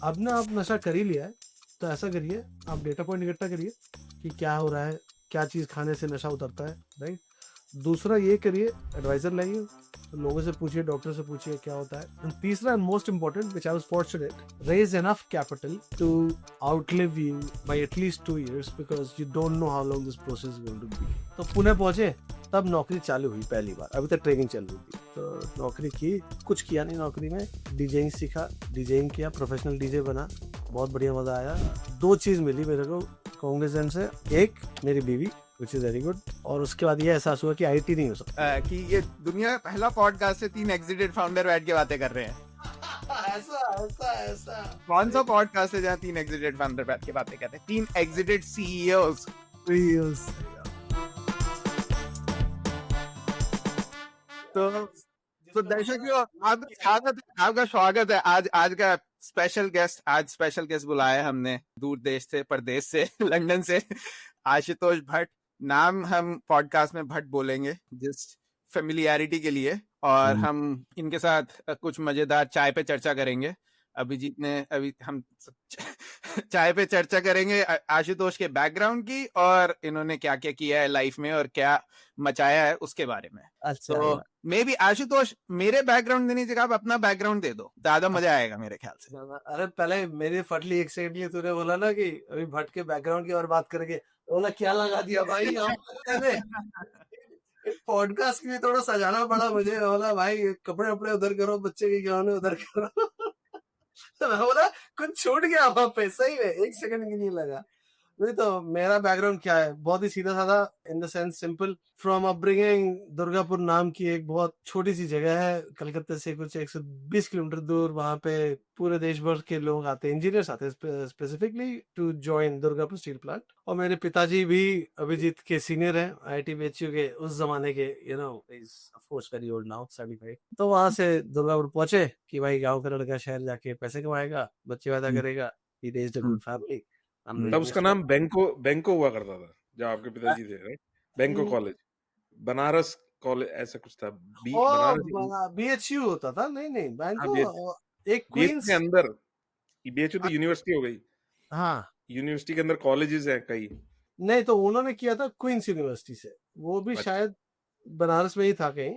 अब ना आप नशा कर ही लिया है, तो ऐसा करिए, आप डेटा पॉइंट इकट्ठा करिए कि क्या हो रहा है, क्या चीज़ खाने से नशा उतरता है, राइट? दूसरा ये करिए, एडवाइज़र लाइए, लोगों से पूछिए, डॉक्टर से पूछिए क्या होता है। एंड तीसरा and most important which I was fortunate, raise enough capital to outlive you by at least 2 years because you don't know how long this process is going to be. तो पुणे पहुँचे, तब नौकरी चालू हुई पहली बार, अभी तक ट्रेनिंग चल रही थी। तो नौकरी की, कुछ किया नहीं नौकरी में, डीजेइंग सीखा, डीजेइंग किया, प्रोफेशनल डीजे बना, बहुत बढ़िया मज़ा आया। 2 चीज़ मिली मेरे को कांग्रेसन से, एक मेरी बीवी व्हिच इज़ वेरी गुड, और उसके बाद ये एहसास हुआ कि आईटी नहीं हो सकता। कि ये दुनिया का पहला पॉडकास्ट है 3 एग्जिटेड फाउंडर बैठ के बातें कर रहे हैं। ऐसा कौन सा पॉडकास्ट है जहाँ 3 एग्जिटेड फाउंडर बैठ के बातें कर रहे हैं? 3 एग्जिटेड सीईओज। तो दर्शकों, आपका स्वागत है। आज का स्पेशल गेस्ट बुलाया है हमने दूर देश से, परदेश से, लंदन से, आशुतोष भट्ट। नाम हम पॉडकास्ट में भट्ट बोलेंगे जिस फेमिलियरिटी के लिए, और हम इनके साथ कुछ मजेदार चाय पे चर्चा करेंगे। अभिजीत ने अभी हम चाय पे चर्चा करेंगे आशुतोष के बैकग्राउंड की, और इन्होंने क्या क्या किया है लाइफ में और क्या मचाया है उसके बारे में। अच्छा, तो मे बी आशुतोष, मेरे बैकग्राउंड देने की जगह आप अपना बैकग्राउंड दे दो, ज्यादा मजा आएगा मेरे ख्याल से। अरे पहले मेरी फटली एक सेकंड के लिए तूने बोला ना कि अभी भट्ट के बैकग्राउंड की और बात करेंगे, बोला क्या लगा दिया भाई पॉडकास्ट भी थोड़ा सजाना पड़ा मुझे, बोला भाई कपड़े वपड़े उधर करो, बच्चे के खिलौने उधर करो तो मैं बोला कुछ छूट गया वहां पे, सही में एक सेकंड की नहीं लगा। नहीं तो मेरा बैकग्राउंड क्या है, बहुत ही सीधा साधा, इन the sense simple. From upbringing, Durgapur नाम की एक बहुत छोटी सी जगह है कलकत्ता से कुछ 120 किलोमीटर दूर। वहां पे पूरे देश भर के लोग आते हैं, इंजीनियर्स आते हैं specifically to join Durgapur steel plant. और मेरे पिताजी भी अभिजीत के सीनियर हैं, आईआईटी बीएचयू के उस जमाने के, you know is of course very old now, 75। तो वहां से दुर्गापुर पहुंचे कि भाई गाँव का लड़का शहर जाके पैसे कमाएगा, बच्चे पैदा करेगा, he raised a good family। तब उसका नाम बैंको हुआ करता था जब आपके पिताजी थे, राइट? बैंको कॉलेज, बनारस कॉलेज, ऐसा कुछ था। बनारस बीएचयू होता था। नहीं नहीं, हाँ, बैंको एक बीएचयू क्वींस। के अंदर, बीएचयू तो यूनिवर्सिटी हो गई, हाँ, यूनिवर्सिटी के अंदर कॉलेजेस हैं कई। नहीं तो उन्होंने किया था क्वींस यूनिवर्सिटी से, वो भी अच्छा शायद बनारस में ही था कहीं।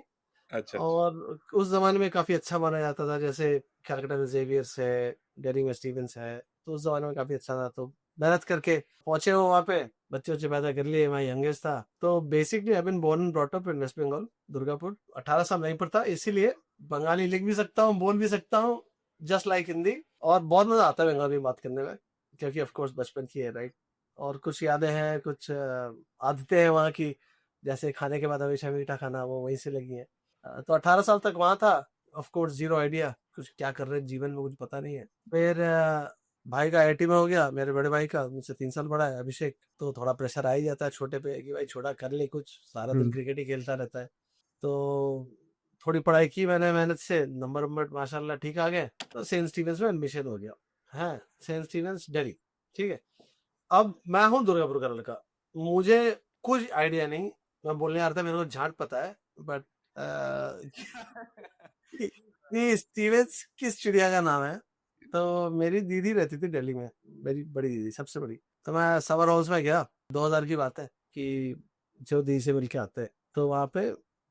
अच्छा। और उस जमाने में काफी अच्छा माना जाता था, जैसे कैलकाटा में जेवियर्स है, दिल्ली में स्टीवेंस है, तो उस जमाने में काफी अच्छा था। तो मेहनत करके पहुंचे वो वहाँ पे, बच्चे बच्चे पैदा कर लिए। मैं यंगेस्ट था, तो basically I been born and brought up in West Bengal, Durgapur. 18 साल नहीं पढ़ता, इसीलिए बंगाली लिख भी सकता हूँ, बोल भी सकता हूँ, जस्ट लाइक हिंदी। और बहुत मजा आता है बंगाली में बात करने में, क्योंकि ऑफ कोर्स बचपन की है, राइट। और कुछ यादें हैं, कुछ आदतें हैं वहाँ की, जैसे खाने के बाद हमेशा मीठा खाना, वो वहीं से लगी है। तो 18 साल तक वहां था। ऑफ कोर्स जीरो आइडिया कुछ क्या कर रहे हैं जीवन में, कुछ पता नहीं है। फिर भाई का आईआईटी में हो गया, मेरे बड़े भाई का, मुझसे 3 साल बड़ा है, अभिषेक। तो थोड़ा प्रेशर आ ही जाता है छोटे पे कि भाई छोटा कर ले कुछ, सारा दिन क्रिकेट ही खेलता रहता है। तो थोड़ी पढ़ाई की मैंने मेहनत से, नंबर माशाल्लाह ठीक आ गए, तो सेंट स्टीवेंस में एडमिशन हो गया है, सेंट स्टीवेंस दिल्ली। ठीक है, अब मैं हूँ दुर्गापुर का लड़का, मुझे कुछ आइडिया नहीं। मैं बोलने आ रहा था मेरे को झाट पता है, बट कि स्टीवेंस किस चिड़िया का नाम है। तो मेरी दीदी रहती थी दिल्ली में, मेरी बड़ी दीदी, सबसे बड़ी। तो मैं समर हाउस में गया, 2000 की बात है, कि जो दीदी से मिल के आते हैं। तो वहाँ पे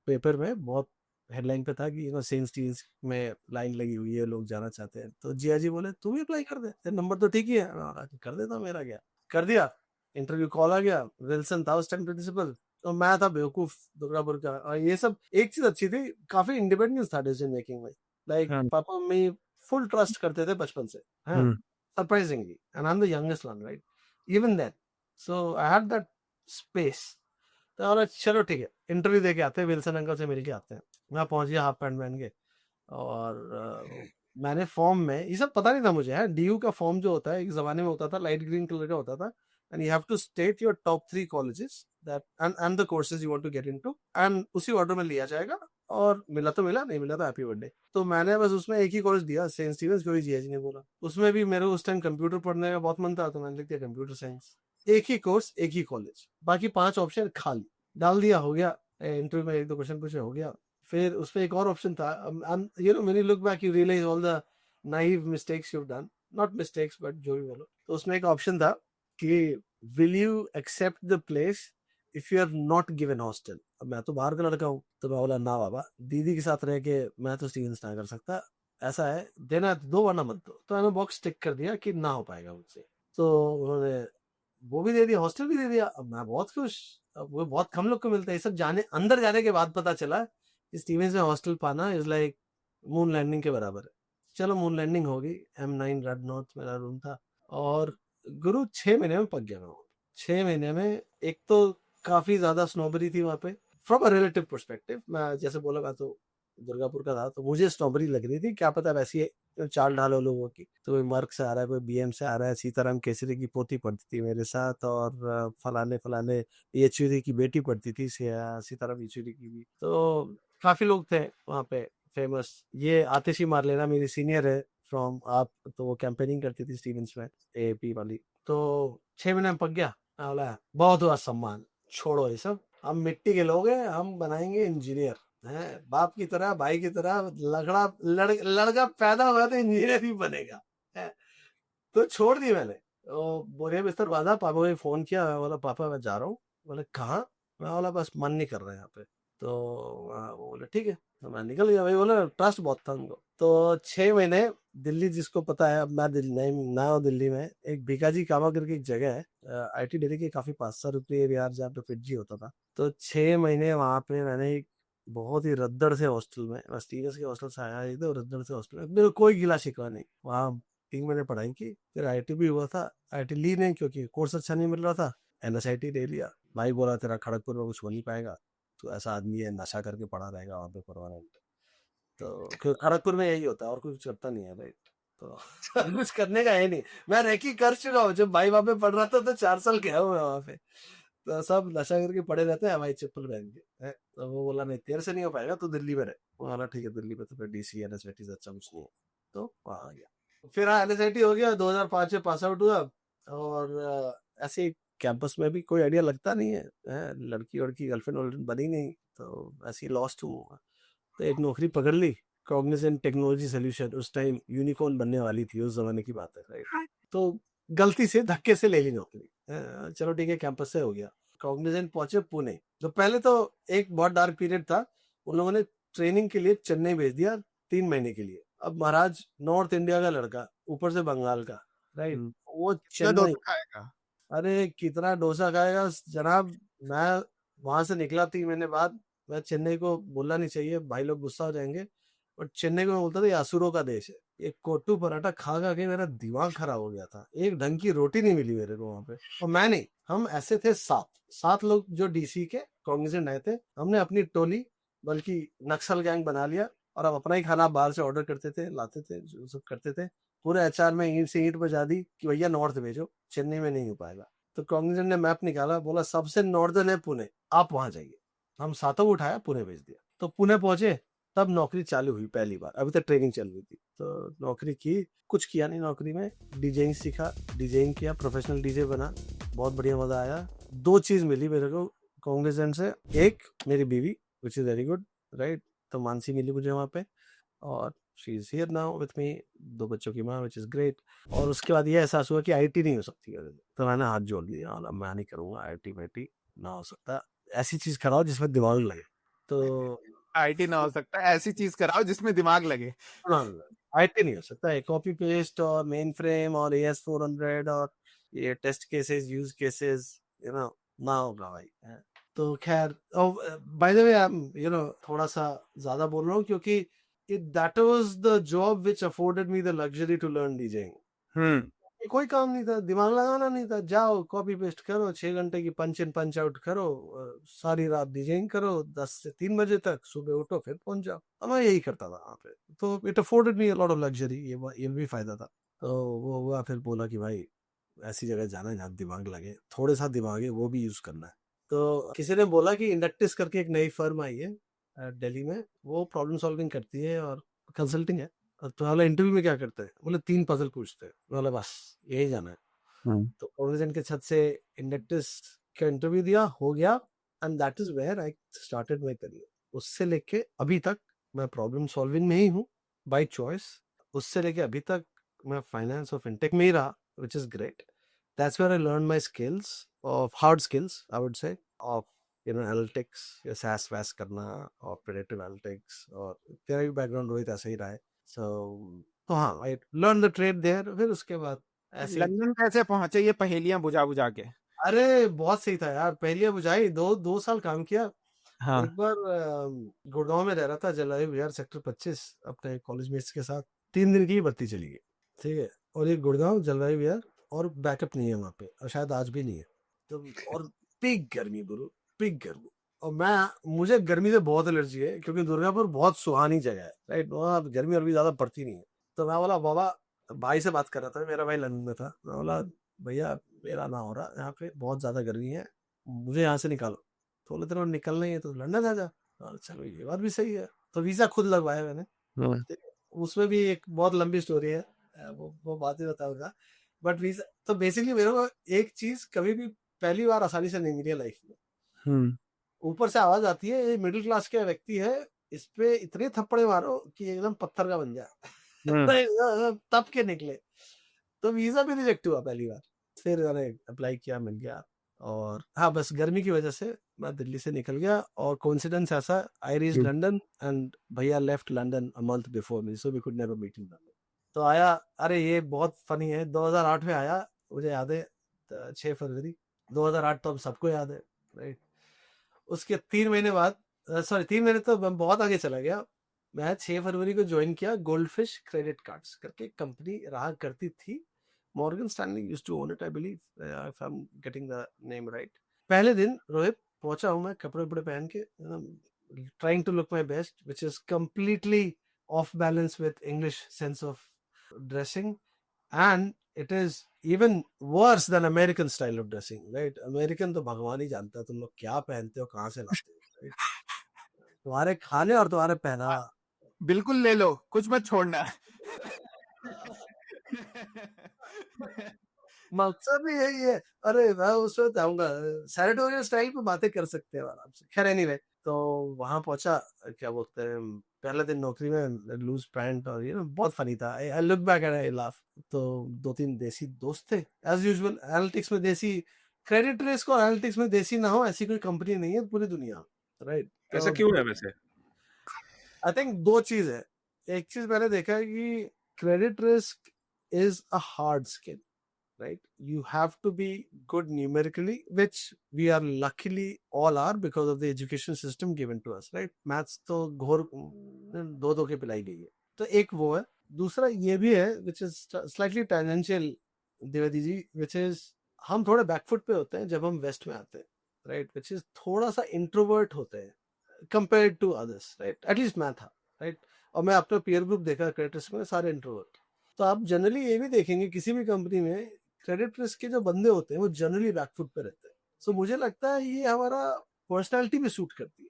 पेपर में बहुत हेडलाइन पे था कि सेंट स्टीवेंस में लाइन लगी हुई है, लोग जाना चाहते हैं। तो जिया जी बोले तू भी अप्लाई कर दे, तेरा नंबर तो ठीक ही है। मैं बोला, कर देता हूँ, मेरा क्या। कर दिया, इंटरव्यू कॉल आ गया, विल्सन था उस टाइम प्रिंसिपल। तो मैं था बेवकूफ दुर्गापुर का। और ये सब एक चीज अच्छी थी, काफी इंडिपेंडेंस था डिसीजन मेकिंग में। Like papa mummy full trust करते थे बचपन से, हाँ, surprisingly. And I am the youngest one, right, even then. So I had that space. तो बोला चलो ठीक है, इंटरव्यू दे के आते हैं, विल्सन अंकल से मिल के आते हैं। मैं पहुंच गया हाफ पैंट पहन के, और मैंने फॉर्म में, ये सब पता नहीं था मुझे, है डीयू का फॉर्म जो होता है, एक जमाने में होता था, लाइट ग्रीन कलर का होता था। And you have to state your top 3 colleges that and the courses you want to get into, and उसी ऑर्डर में लिया जाएगा। और मिला तो मिला, नहीं मिला तो हैप्पी बर्थडे। तो मैंने बस उसमें एक ही कॉलेज दिया, सेंट स्टीवेंस, कोई जीएजी ने बोला। उसमें भी मेरे उस टाइम कंप्यूटर पढ़ने का बहुत मन था, तो मैंने लिख दिया कंप्यूटर साइंस। एक ही कोर्स, एक ही कॉलेज, बाकी 5 ऑप्शन खाली। डाल दिया, हो गया। इंटरव्यू में 1-2 क्वेश्चन पूछे, हो गया। फिर उसमें एक और ऑप्शन था, when you look back you realize all the naive mistakes you've done। Not mistakes but जो भी बोलो, तो उसमें एक ऑप्शन था कि will you accept the place if you are not given hostel. अब मैं तो बाहर का लड़का हूँ, तो मैं बोला ना बाबा, दीदी के साथ रह के मैं तो स्टीवेंस ना कर सकता, ऐसा है देना है तो दो वरना मत दो। तो मैंने बॉक्स टिक कर दिया कि ना हो पाएगा मुझसे। तो उन्होंने वो भी दे दिया, हॉस्टल भी दे दिया। अब मैं बहुत खुश। अब वो बहुत कम लोग को मिलता है ये सब। जाने अंदर जाने के बाद पता चला कि स्टीवेंस में हॉस्टल पाना इज लाइक मून लैंडिंग के बराबर है। चलो मून लैंडिंग होगी। M9 रेड नॉर्थ मेरा रूम था, और गुरु 6 महीने में पक गया मैं। 6 महीने में एक तो काफी ज्यादा स्नोबरी थी वहां पे फ्रॉम अ रिलेटिव पर्सपेक्टिव। मैं जैसे बोला, मैं तो दुर्गापुर का था, तो मुझे स्ट्रॉबेरी लग रही थी, क्या पता वैसी चाल डालो लोगों की। तो कोई मर्क से आ रहा है, कोई BM से आ रहा है, सीताराम केसरी की पोती पढ़ती थी मेरे साथ, और फलाने फलाने येचुरी की बेटी पढ़ती थी, सीताराम येचुरी की भी। तो काफी लोग थे वहाँ पे फेमस। ये आतिशी मार लेना मेरी सीनियर है फ्रॉम आप, तो वो कैंपेनिंग करती थी स्टीवेंस में, AAP वाली। तो 6 महीने में पक गया। मैं बोला बहुत हुआ सम्मान, छोड़ो ये सब, हम मिट्टी के लोग हैं, हम बनाएंगे इंजीनियर। है बाप की तरह भाई की तरह लड़का पैदा हुआ तो इंजीनियर ही बनेगा। है तो छोड़ दी मैंने। तो बोरिया बिस्तर बांधा, पापा को फोन किया, मैं बोला पापा मैं जा रहा हूँ। बोले कहाँ? मैं बोला बस मन नहीं कर रहा है यहाँ पे। तो वो बोले ठीक है। तो मैं निकल गया भाई, बोले ट्रस्ट बहुत था उनको। तो 6 महीने दिल्ली, जिसको पता है, अब मैं दिल्ली नहीं ना हूँ, दिल्ली में एक भीकाजी कामा करके एक जगह है, IT दिल्ली के काफी 500 रुपये बिहार, जहाँ पे फिटजी होता था। तो 6 महीने वहां पे मैंने एक बहुत ही रद्दड़ से हॉस्टल में, बस टीचर्स के हॉस्टल से आया एकदम रद्दड़ से हॉस्टल में, मेरे को कोई गिला शिकवा नहीं। वहाँ 3 महीने पढ़ाई की, फिर IT भी हुआ था। IT ली नहीं क्योंकि कोर्स अच्छा नहीं मिल रहा था, NSIT ले लिया। भाई बोला तेरा खड़गपुर में कुछ हो नहीं पाएगा, तो ऐसा आदमी है नशा करके पड़ा रहेगा वहाँ पे परमानेंट। तो खड़गपुर में यही होता है और कुछ करता नहीं है भाई। तो कुछ करने का है नहीं। मैं रेकी कर चुका हूँ, जब भाई वहाँ पे पढ़ रहा था तो 4 साल गया हूँ मैं वहाँ पे। तो सब नशा करके पड़े रहते हैं हवाई चप्पल पहन के। तो वो बोला नहीं तेरे से नहीं हो पाएगा, तू दिल्ली में रहे। वो बोला ठीक है, दिल्ली में तो फिर DC NSIT से अच्छा कुछ नहीं है। तो वहाँ आ गया। फिर NSIT हो गया, 2005 में पास आउट हुआ। और ऐसे कैंपस में भी कोई आइडिया लगता नहीं है, लड़की वड़की गर्लफ्रेंड वर्लफ्रेंड बनी नहीं, तो ऐसे ही लॉस्ट हूँ। तो एक नौकरी पकड़ ली, कॉग्निजेंट टेक्नोलॉजी सोल्यूशन। उस टाइम यूनिकॉर्न बनने वाली थी, उस जमाने की बात है, राइट। तो गलती से धक्के से ले ली नौकरी। चलो ठीक है, कैंपस से हो गया। कॉग्निजेंट पहुंचे पुणे। तो पहले तो एक बहुत डार्क पीरियड था, उन लोगों ने ट्रेनिंग के लिए चेन्नई भेज दिया 3 महीने के लिए। अब महाराज नॉर्थ इंडिया का लड़का, ऊपर से बंगाल का, राइट, वो क्या चेन्नई, डोसा खाएगा? अरे कितना डोसा खाएगा जनाब। मैं वहां से निकला 3 महीने बाद। मैं चेन्नई को बोलना नहीं चाहिए, भाई लोग गुस्सा हो जाएंगे, बट चेन्नई को मैं बोलता था ये असुरों का देश है। एक कोट्टू पराठा खा खा के मेरा दिमाग खराब हो गया था। एक ढंग की रोटी नहीं मिली मेरे को वहां पे। और मैं नहीं, हम ऐसे थे 7 लोग जो DC के कॉग्निजेंट आए थे। हमने अपनी टोली, बल्कि नक्सल गैंग बना लिया, और हम अपना ही खाना बाहर से ऑर्डर करते थे, लाते थे, जो सब करते थे। पूरे HR में ईंट से ईंट बजा दी कि भैया नॉर्थ भेजो, चेन्नई में नहीं हो पाएगा। तो कॉग्निजेंट ने मैप निकाला, बोला सबसे नॉर्दर्न है पुणे, आप वहां जाइए। हम 7 उठाया, पुणे भेज दिया। तो पुणे पहुंचे, तब नौकरी चालू हुई पहली बार। अभी तक ट्रेनिंग चल रही थी। तो नौकरी की, कुछ किया नहीं नौकरी में, डीजेइंग सीखा, डीजेइंग किया, प्रोफेशनल DJ बना, बहुत बढ़िया मजा आया। 2 चीज मिली मेरे को कॉग्निजेंट से। एक मेरी बीवी, विच इज वेरी गुड, राइट। तो मानसी मिली मुझे वहां पे, और she is here now with me, 2 बच्चों की माँ, विच इज ग्रेट। और उसके बाद ये एहसास हुआ कि IT नहीं हो सकती है। तो मैंने हाथ जोड़ दिया, और अब मैं नहीं करूंगा IT मैटी, ना हो सकता। ऐसी चीज कराओ जिसमें दिमाग लगे। तो IT ना हो सकता, ऐसी चीज कराओ जिसमें दिमाग लगे। IT नहीं हो सकता है, कॉपी पेस्ट और मेन फ्रेम और AS400 और ये टेस्ट केसेस, यूज केसेस, ना होगा भाई। तो खैर, by the way I am थोड़ा सा ज्यादा बोल रहा हूँ, क्योंकि that was the job which afforded me the luxury to learn DJing. कोई काम नहीं था, दिमाग लगाना नहीं था, जाओ कॉपी पेस्ट करो, 6 घंटे की पंच इन पंच आउट करो, सारी रात डीजेइंग करो, 10 से 3 बजे तक, सुबह उठो फिर पहुंच जाओ। अब मैं यही करता था वहाँ पे। तो it afforded me a lot of luxury, ये भी फायदा था। तो वो हुआ, फिर बोला कि भाई ऐसी जगह जाना है जहाँ दिमाग लगे, थोड़े सा दिमाग है वो भी यूज करना है। तो किसी ने बोला कि इंडक्टिस करके एक नई फर्म आई है दिल्ली में, वो प्रॉब्लम सॉल्विंग करती है और कंसल्टिंग है। तो बोला इंटरव्यू में क्या करते हैं? बोले 3 पजल पूछते हैं। बोला बस यही जाना है। तो कॉग्निजेंट के छत से इंडक्टिस का इंटरव्यू दिया, हो गया, and that is where I started my career. उससे लेके अभी तक मैं प्रॉब्लम सॉल्विंग में ही हूँ बाय चॉइस। उससे लेके अभी तक मैं फाइनेंस और फिनटेक में ही रहा, which is great. That's where I learned my skills of hard skills, I would say, of analytics, या SaaS वैस करना और predictive analytics, और तेरा भी बैकग्राउंड रोहित ऐसा ही रहा है. तो हाँ, I learned the trade there. फिर उसके बाद ऐसे ही लंदन कैसे पहुंचे ये पहेलियां बुझा बुझा के? अरे बहुत सही था यार, पहले बुझाई, 2 साल काम किया. हाँ एक बार गुड़गांव में रह रहा था, जलवायु विहार सेक्टर 25 अपने कॉलेज मेट्स के साथ. 3 दिन की भर्ती चली गई, ठीक है. और ये गुड़गांव जलवायु विहार, और बैकअप नहीं है वहाँ पे, और शायद आज भी नहीं है. तो और पीक गर्मी गुरु, पीक गर्मी. और मुझे गर्मी से बहुत एलर्जी है, क्योंकि दुर्गापुर बहुत सुहानी जगह है, राइट. वहाँ गर्मी और भी ज्यादा पड़ती नहीं है. तो मैं बोला बाबा, भाई से बात कर रहा था, मेरा भाई लंदन में था. मैं बोला भैया मेरा ना हो रहा, यहाँ पे बहुत ज्यादा गर्मी है, मुझे यहाँ से निकालो. तो बोले तेरे को निकलना ही है तो लंदन आ जा. चलो ये बात भी सही है. तो वीजा खुद लगवाया मैंने. ठीक है? उसमें भी एक बहुत लंबी स्टोरी है, वो बात ही बताऊंगा. बट वीजा तो बेसिकली मेरे को एक चीज कभी भी पहली बार आसानी से नहीं मिली है लाइफ में. ऊपर से आवाज आती है, ये मिडिल क्लास के व्यक्ति है, इस पे इतने थप्पड़े मारो कि एकदम पत्थर का बन जाए. तब के निकले. तो वीजा भी रिजेक्ट हुआ पहली बार. फिर मैंने अप्लाई किया, मिल गया. और हाँ, बस गर्मी की वजह से मैं दिल्ली से निकल गया. और कोइंसिडेंस ऐसा, आई रीच लंदन एंड भैया left London a month before me, so we could never meet in London. तो आया, अरे ये बहुत फनी है, 2008 में आया, मुझे याद है 6 फरवरी 2008, तो अब सबको याद है, राइट. उसके 3 महीने बाद, सॉरी 3 महीने तो मैं बहुत आगे चला गया. मैं 6 फरवरी को ज्वाइन किया. गोल्डफिश क्रेडिट कार्ड्स करके कंपनी रहा करती थी. Morgan Stanley used to own it, I believe, if I'm getting the name right. पहले दिन रोहित पहुंचा हूं मैं, कपड़े उपड़े पहन के, trying to look my best, which is completely off balance with English sense of dressing, and it is even worse than American style of dressing, right? American तो भगवान ही जानता है तुम लोग क्या पहनते हो, कहाँ से लाते हो, right? तुम्हारे खाने और तुम्हारे पहना. बिल्कुल ले लो, कुछ मत छोड़ना. मकसद भी यही है. अरे मैं उसमें जाऊंगा, सैरेटोरियल स्टाइल पे बातें कर सकते हैं आराम से. खैर एनीवे, तो वहां पहुंचा, क्या बोलते हैं, पहले दिन नौकरी में लूज पैंट, और ये ना बहुत फनी था. I look back and I laugh. तो 2-3 देसी दोस्त थे एज यूजुअल. एनालिटिक्स में देसी, क्रेडिट रिस्क और एनालिटिक्स में देसी ना हो ऐसी कोई कंपनी नहीं है पूरी दुनिया, राइट. ऐसा क्यों है वैसे? आई थिंक 2 चीज है. एक चीज मैंने देखा है कि credit risk is a hard skill, right? You have to be good numerically, which we are luckily all are because of the education system given to us, right? Maths तो घोर 2-2 के पिलाई गई है. तो एक वो है. दूसरा ये भी है, which is slightly tangential, Dwivedi ji, which is हम थोड़े बैकफुट पे होते हैं जब हम वेस्ट में आते हैं, right? Which is थोड़ा सा इंट्रोवर्ट होते हैं compared to others, right? At least मैं था, right? और मैं अपना पीयर ग्रुप देखा क्रेडिट रिस्क में, सारे इंट्रोवर्ट. तो आप जनरली ये भी देखेंगे किसी भी कंपनी में क्रेडिट रिस्क के जो बंदे होते हैं वो जनरली बैकफुट पे रहते हैं. सो मुझे लगता है ये हमारा पर्सनालिटी में सूट करती है,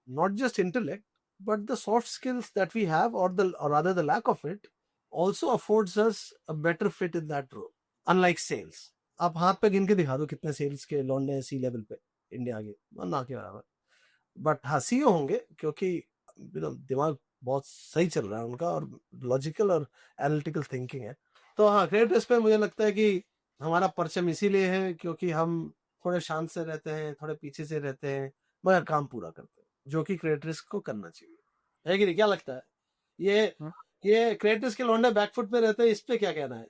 not just intellect, but the soft skills that we have, और rather the lack of it, also affords us a better fit in that role. Unlike sales, आप हाथ पे गिन के दिखा दो कितने सेल्स के लौंडे सी लेवल पे इंडिया के, ना के बराबर. बट हाँ, सीईओ होंगे क्योंकि दिमाग बहुत सही चल रहा है उनका, और लॉजिकल और एनालिटिकल थिंकिंग है. तो हाँ, क्रेडिट रिस्क पे मुझे लगता है कि हमारा परचम इसीलिए है क्योंकि हम थोड़े शांत से रहते हैं, थोड़े पीछे से रहते हैं, मगर काम पूरा करते हैं, जो कि क्रेडिट रिस्क को करना चाहिए, है कि नहीं? क्या लगता है ये क्रेडिट रिस्क के लौंडे बैकफुट पे रहते हैं, इस पे क्या कहना है?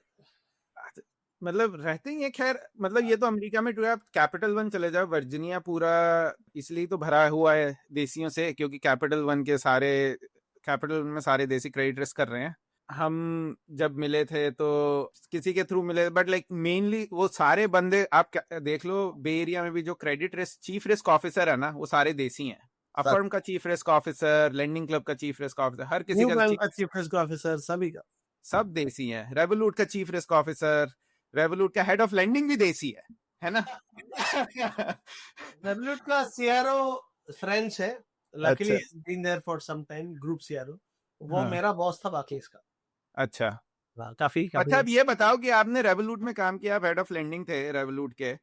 मतलब रहते ही है. खैर मतलब ये तो अमेरिका में टू, आप कैपिटल वन चले जाओ, वर्जीनिया पूरा इसलिए तो भरा हुआ है देसियों से, क्योंकि कैपिटल वन में सारे देसी क्रेडिट रिस्क कर रहे हैं. हम जब मिले थे तो किसी के थ्रू मिले, बट लाइक मेनली वो सारे बंदे आप देख लो, बे एरिया में भी जो credit risk chief risk officer है ना, वो सारे देसी हैं. अफर्म का chief risk officer, lending club का चीफ रिस्क ऑफिसर, हर किसी का चीफ रिस्क ऑफिसर, सभी का, सब देसी है. रेवोलूट का चीफ रिस्क ऑफिसर, रेवोलूट का हेड ऑफ लेंडिंग भी देसी है ना. रेवोलूट का सीआरओ फ्रेंच है, luckily been there for some time, group CRO. वो मेरा बॉस था बाकीज का. अच्छा, काफी. अच्छा, अब ये बताओ कि आपने रेवोलूट में काम किया, आप हेड ऑफ लेंडिंग थे रेवोलूट के,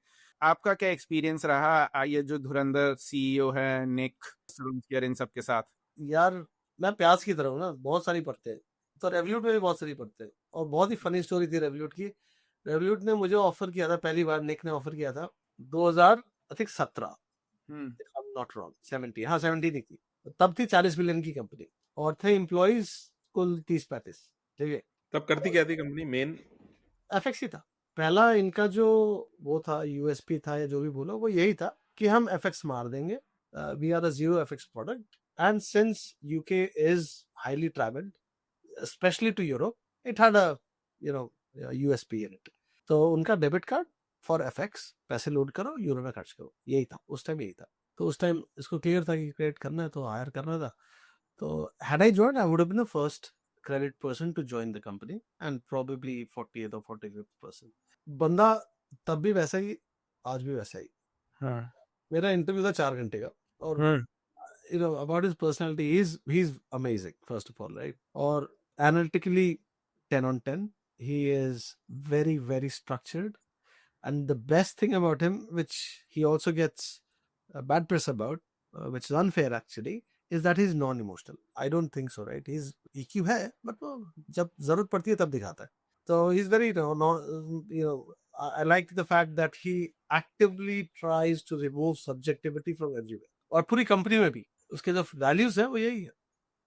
आपका क्या एक्सपीरियंस रहा ये जो धुरंधर सीईओ है निक स्लूमस्कियर, इन सब के साथ? यार मैं प्याज की तरह हूँ ना, बहुत सारी पढ़ते हैं, तो रेवोलूट में भी बहुत सारी पढ़ते हैं. और बहुत ही फनी स्टोरी थी रेवोल्यूट की। रेवोल्यूट ने मुझे ऑफर किया था पहली बार, निक ने ऑफर किया था 2017, नॉट रॉन्ग 70, हाँ 70 नहीं थी, तब थी 40 बिलियन की कंपनी और थे एम्प्लॉइज कुल 30-35, ठीक है। तब करती क्या थी कंपनी मेन? एफएक्स ही था पहला इनका जो वो था, यूएसपी था या जो भी बोलो, वो यही था कि हम एफएक्स मार देंगे, we are a zero FX product and since UK is highly travelled especially to Europe, it had a you know USP in it. तो उनका डेबिट कार्ड फॉर एफएक्स, पैसे लोड करो यूरो में खर्च करो, यही था उस टाइम, यही था। तो उस टाइम इसको क्लियर था कि क्रेडिट करना है तो हायर करना था। तो had I joined, I would have been the first credit person to join the company and probably 40th or 45th person. बंदा तब भी वैसा ही, आज भी वैसा ही। हाँ, मेरा इंटरव्यू था 4 घंटे का और you know about his personality, he's amazing first of all, right? और analytically 10 on 10, he is very very structured, and the best thing about him, which he also gets a bad press about, which is unfair actually, is that he's non-emotional. I don't think so, right? He's EQ है, but वो जब जरूरत पड़ती है तब दिखाता है। So he's very, I like the fact that he actively tries to remove subjectivity from everywhere. और पूरी कंपनी में भी उसके जो वैल्यूज है वो यही है,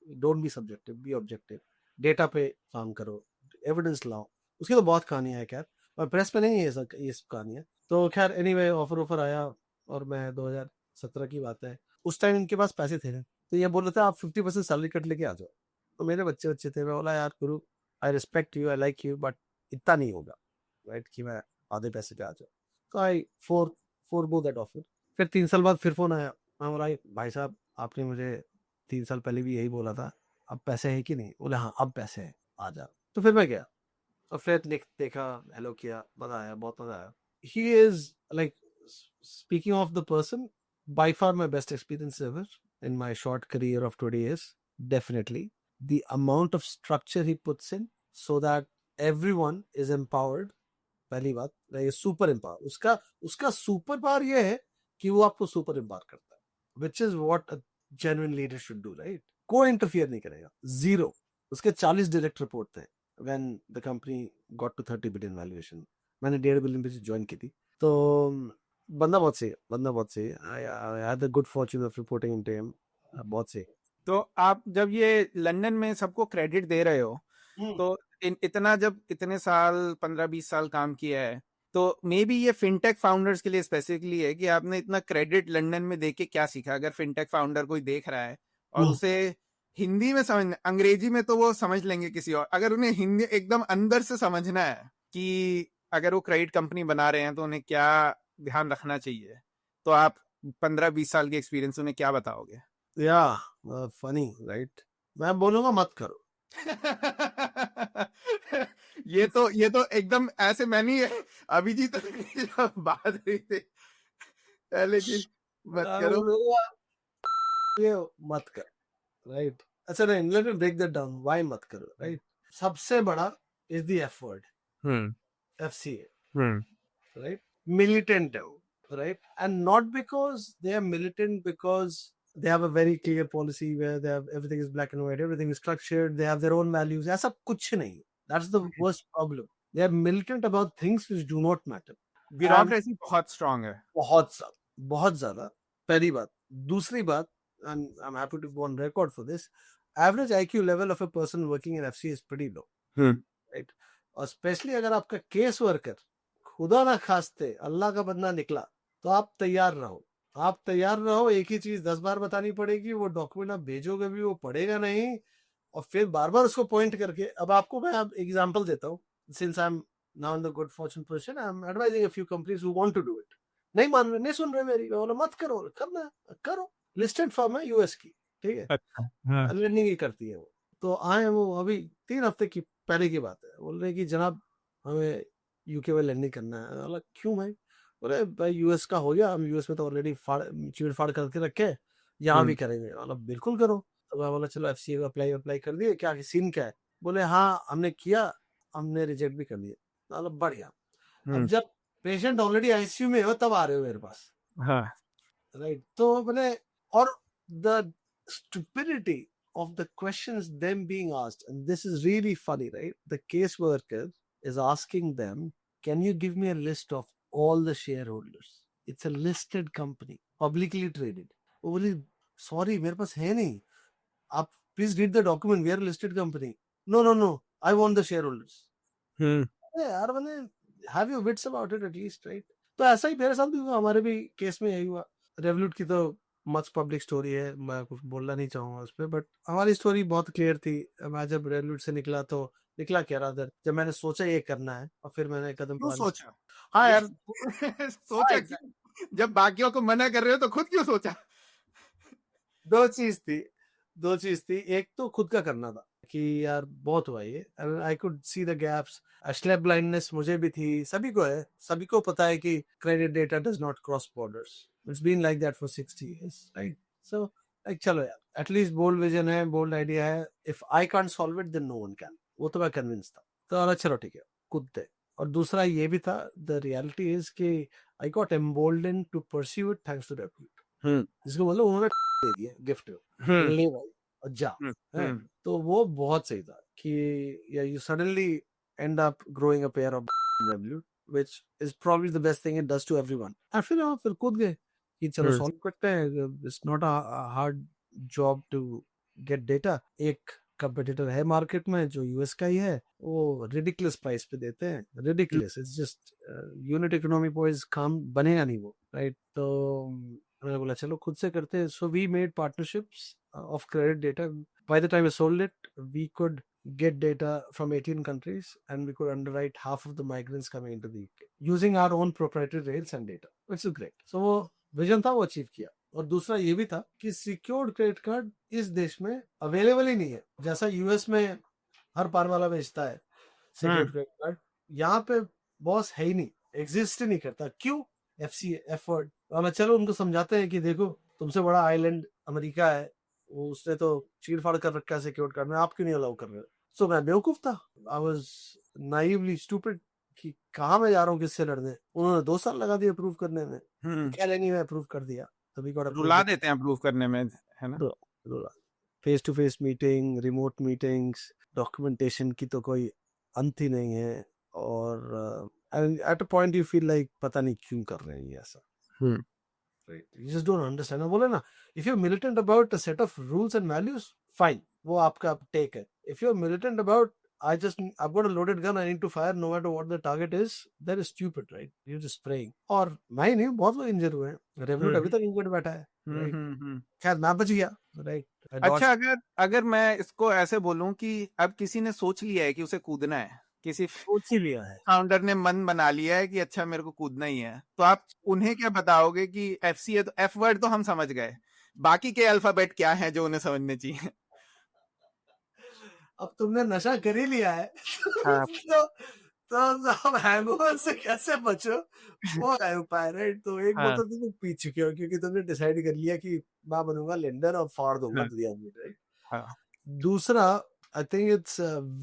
don't be subjective, B objective, data पे काम करो, एविडेंस लाओ। उसकी तो बहुत कहानियां है खैर, और प्रेस पे नहीं है ये सब कहानियां। तो खैर एनीवे ऑफर आया और मैं 2017 की बात है, उस टाइम इनके पास पैसे थे, तो ये बोल रहे थे आप 50% सैलरी कट लेके आ जाओ। तो मेरे बच्चे थे, मैं बोला यार गुरु, I respect you, I like you, but इतना नहीं होगा, राइट, कि मैं आधे पैसे पे आ जाऊँ। तो आई फोर गो दैट ऑफर। फिर 3 साल बाद फिर फोन आया, मैं बोला भाई साहब आपने मुझे 3 साल पहले भी यही बोला था, अब पैसे है कि नहीं? बोले हाँ अब पैसे है, आ जा। तो फिर मैं गया और फिर देखा, हेलो किया, मजा आया, बहुत मजा आया। He is like, speaking of the person, by far my best experience ever in my short career of 20 years. Definitely the amount of structure he puts in so that everyone is empowered, पहली बात ये super empower, उसका super power ये है कि वो आपको super empower करता है, which is what a genuine leader should do, right? कोई इंटरफियर नहीं करेगा, जीरो। उसके 40 डायरेक्ट रिपोर्ट थे when the company got to 30 billion valuation. मैंने 1.5 बिलियन पे ज्वाइन की थी। तो बंदा बहुत सही है, I had the good Fortune of reporting into him, बहुत सही। तो आप जब ये लंदन में सबको क्रेडिट दे रहे हो, तो इतना जब इतने साल 15-20 साल काम किया है, तो मे बी ये फिनटेक फाउंडर्स के लिए स्पेसिफिकली है कि आपने इतना क्रेडिट लंदन में देके क्या सीखा? अगर फिनटेक फाउंडर कोई देख रहा है और उसे हिंदी में समझ, अंग्रेजी में तो वो समझ लेंगे किसी और, अगर उन्हें हिंदी एकदम अंदर से समझना है कि अगर वो क्रेडिट कंपनी बना रहे हैं तो उन्हें क्या ध्यान रखना चाहिए, तो आप 15-20 साल के एक्सपीरियंस उन्हें क्या बताओगे? या फनी, राइट? मैं बोलूंगा मत करो। ये तो एकदम ऐसे, मैंने अभिजीत बात रही थी पहले की, मत करो, ये मत कर, राइट? अच्छा नहीं, let me break that down, why मत करो, राइट? सबसे बड़ा is the F word, FCA, right? Militant है वो, right? And not because they are militant, because they have a very clear policy where they have everything is black and white, everything is structured, they have their own values, ऐसा कुछ नहीं। That's the worst problem. They are militant about things which do not matter. Bureaucracy बहुत strong है, बहुत ज्यादा, पहली बात। दूसरी बात, and I'm happy to go on record for this, average IQ level of a person working in FC is pretty low, right? और specially अगर आपका केस वर्कर खुदा ना खास्ते अल्लाह का बंदा निकला, तो आप तैयार रहो, एक ही चीज 10 बार बतानी पड़ेगी, वो डॉक्यूमेंट आप भेजोगे भी वो पढ़ेगा नहीं, और फिर बार बार उसको पॉइंट करके। अब आपको मैं एग्जांपल देता हूँ, since I am now in the good fortune position, I am advising a few companies who want to do it. नहीं मान रहे, नहीं सुन रहे मेरी, बोला मत करो, करना करो, लिस्टेड फर्म है यूएस की, ठीक है, लर्निंग ही करती है वो। तो आए वो अभी 3 हफ्ते की पहले की बात है, बोल रहे कि जनाब हमें यूके में लर्निंग करना है। बोला क्यों भाई? बोले भाई यूएस का हो गया, हम यूएस में तो ऑलरेडी चीड़ फाड़ करके रखे, यहाँ भी करेंगे। बोला बिल्कुल करो। तो मैं बोला चलो एफसीए को अप्लाई कर दिए, क्या सीन क्या है? बोले हाँ हमने किया, हमने रिजेक्ट भी कर दिया। बोला बढ़िया। अब जब पेशेंट ऑलरेडी आईसीयू में हो तब आ रहे हो मेरे पास, हाँ, राइट? तो मैंने, और the stupidity of the questions them being asked, and this is really funny, right? The caseworker is asking them, can you give me a list of all the shareholders? It's a listed company, publicly traded. वो बोली, sorry, मेरे पास है नहीं. आप please read the document. We are a listed company. No. I want the shareholders. अरे यार मैंने have your wits about it at least, right? तो ऐसा ही मेरे साथ भी हुआ, हमारे भी केस में यही हुआ. रेवल्यूट की तो मच पब्लिक स्टोरी है, मैं कुछ बोलना नहीं चाहूंगा उस पर, बट हमारी स्टोरी बहुत क्लियर थी. मैं जब रेवल्यूट से निकला तो निकला क्या रादर, जब मैंने सोचा ये करना है और फिर मैंने कदम क्यों बढ़ाने सोचा? हाँ यार, सोचा क्यों? जब बाकियों को मना कर रहे हो तो खुद क्यों सोचा? दो चीज थी. एक तो खुद का करना था कि यार बहुत हुआ ये, I could see the gaps. Slab blindness मुझे भी थी, सभी को है, सभी को पता है कि credit data does not cross borders. It's been like that for 60 years, right? So like चलो यार, एटलीस्ट बोल्ड विजन है, बोल्ड आइडिया है. If I can't solve it then no one can. वो तो मैं कन्विंस था. तो चलो ठीक है, कूदते. और दूसरा ये भी था, द रियलिटी इज कि I got emboldened to pursue it thanks to Revolut. जिसको मतलब उन्होंने दे दिया गिफ्ट, ले भाई और जा. है? तो वो बहुत सही था कि you suddenly end up growing a pair of Revolut, which is probably the best thing it does to everyone. और फिर कूद गए कि चलो सॉल्व करते हैं. It's not a hard job to get data. एक कंपटीटर है मार्केट में जो यूएस का ही है, वो रिडिकुलस प्राइस पे देते हैं. Ridiculous, it's just unit economy boys, काम बनेगा नहीं वो, राइट? तो मैंने बोला चलो खुद से करते हैं. So we made partnerships of credit data. By the time we sold it, we could get data from 18 countries and we could underwrite half of the migrants coming into the UK using our own proprietary rails and data, which is great. So वो vision था, वो achieve किया. और दूसरा ये भी था कि सिक्योर्ड क्रेडिट कार्ड इस देश में अवेलेबल ही नहीं है. जैसा यूएस में हर पार वाला बेचता है सिक्योर्ड क्रेडिट कार्ड, यहाँ पे बॉस है ही नहीं, एग्जिस्ट ही नहीं करता. क्यों? FCA, afford. और चलो उनको समझाते हैं कि देखो तुमसे बड़ा आइलैंड अमेरिका है, वो उसने तो चीर फाड़ कर रखा है सिक्योर्ड कार्ड में, आप क्यों नहीं अलाउ कर रहे हो? सो मैं बेवकूफ था, आई वाज नाइवली स्टूपिड कि कहाँ मैं जा रहा हूँ किससे लड़ने. उन्होंने 2 साल लगा दिए अप्रूव करने में. क्या लेनी है, अप्रूव कर दिया. तभी रुला देते हैं अप्रूव करने में, है ना? Face to face meeting, remote meetings, documentation की तो कोई अंत ही नहीं है. और at a point you feel like पता नहीं क्यों कर रहे हैं ये ऐसा. Right. You just don't understand. ना बोले ना, if you're militant about a set of rules and values, fine, वो आपका take है. If you're militant about I've got a loaded gun, I need to fire no matter what the target is, that is stupid, right? You're just praying. और मैं ही नहीं, बहुत लोग इंजर हुए हैं. रेवल्यूट अभी तक इंजर्ड बैठा है. खैर मैं बच गया, राइट? अच्छा, अगर मैं इसको ऐसे बोलूं कि अब किसी ने सोच लिया है कि उसे कूदना है, किसी सोच ही लिया है, फाउंडर ने मन बना लिया है कि अच्छा मेरे को कूदना ही है, तो आप उन्हें क्या बताओगे कि एफसीए तो एफ वर्ड तो हम समझ गए, बाकी के अल्फाबेट क्या है जो उन्हें समझने चाहिए? अब तुमने नशा कर ही लिया है. हाँ. तो अब हैंगओवर से कैसे बचो, वो है उपाय, राइट? तो एक हाँ. बोतल तुम पी चुके हो क्योंकि तुमने डिसाइड कर लिया कि मैं बनूंगा लेंडर और फाड़ दूंगा हाँ. दुनिया में, राइट? हाँ. दूसरा, I think it's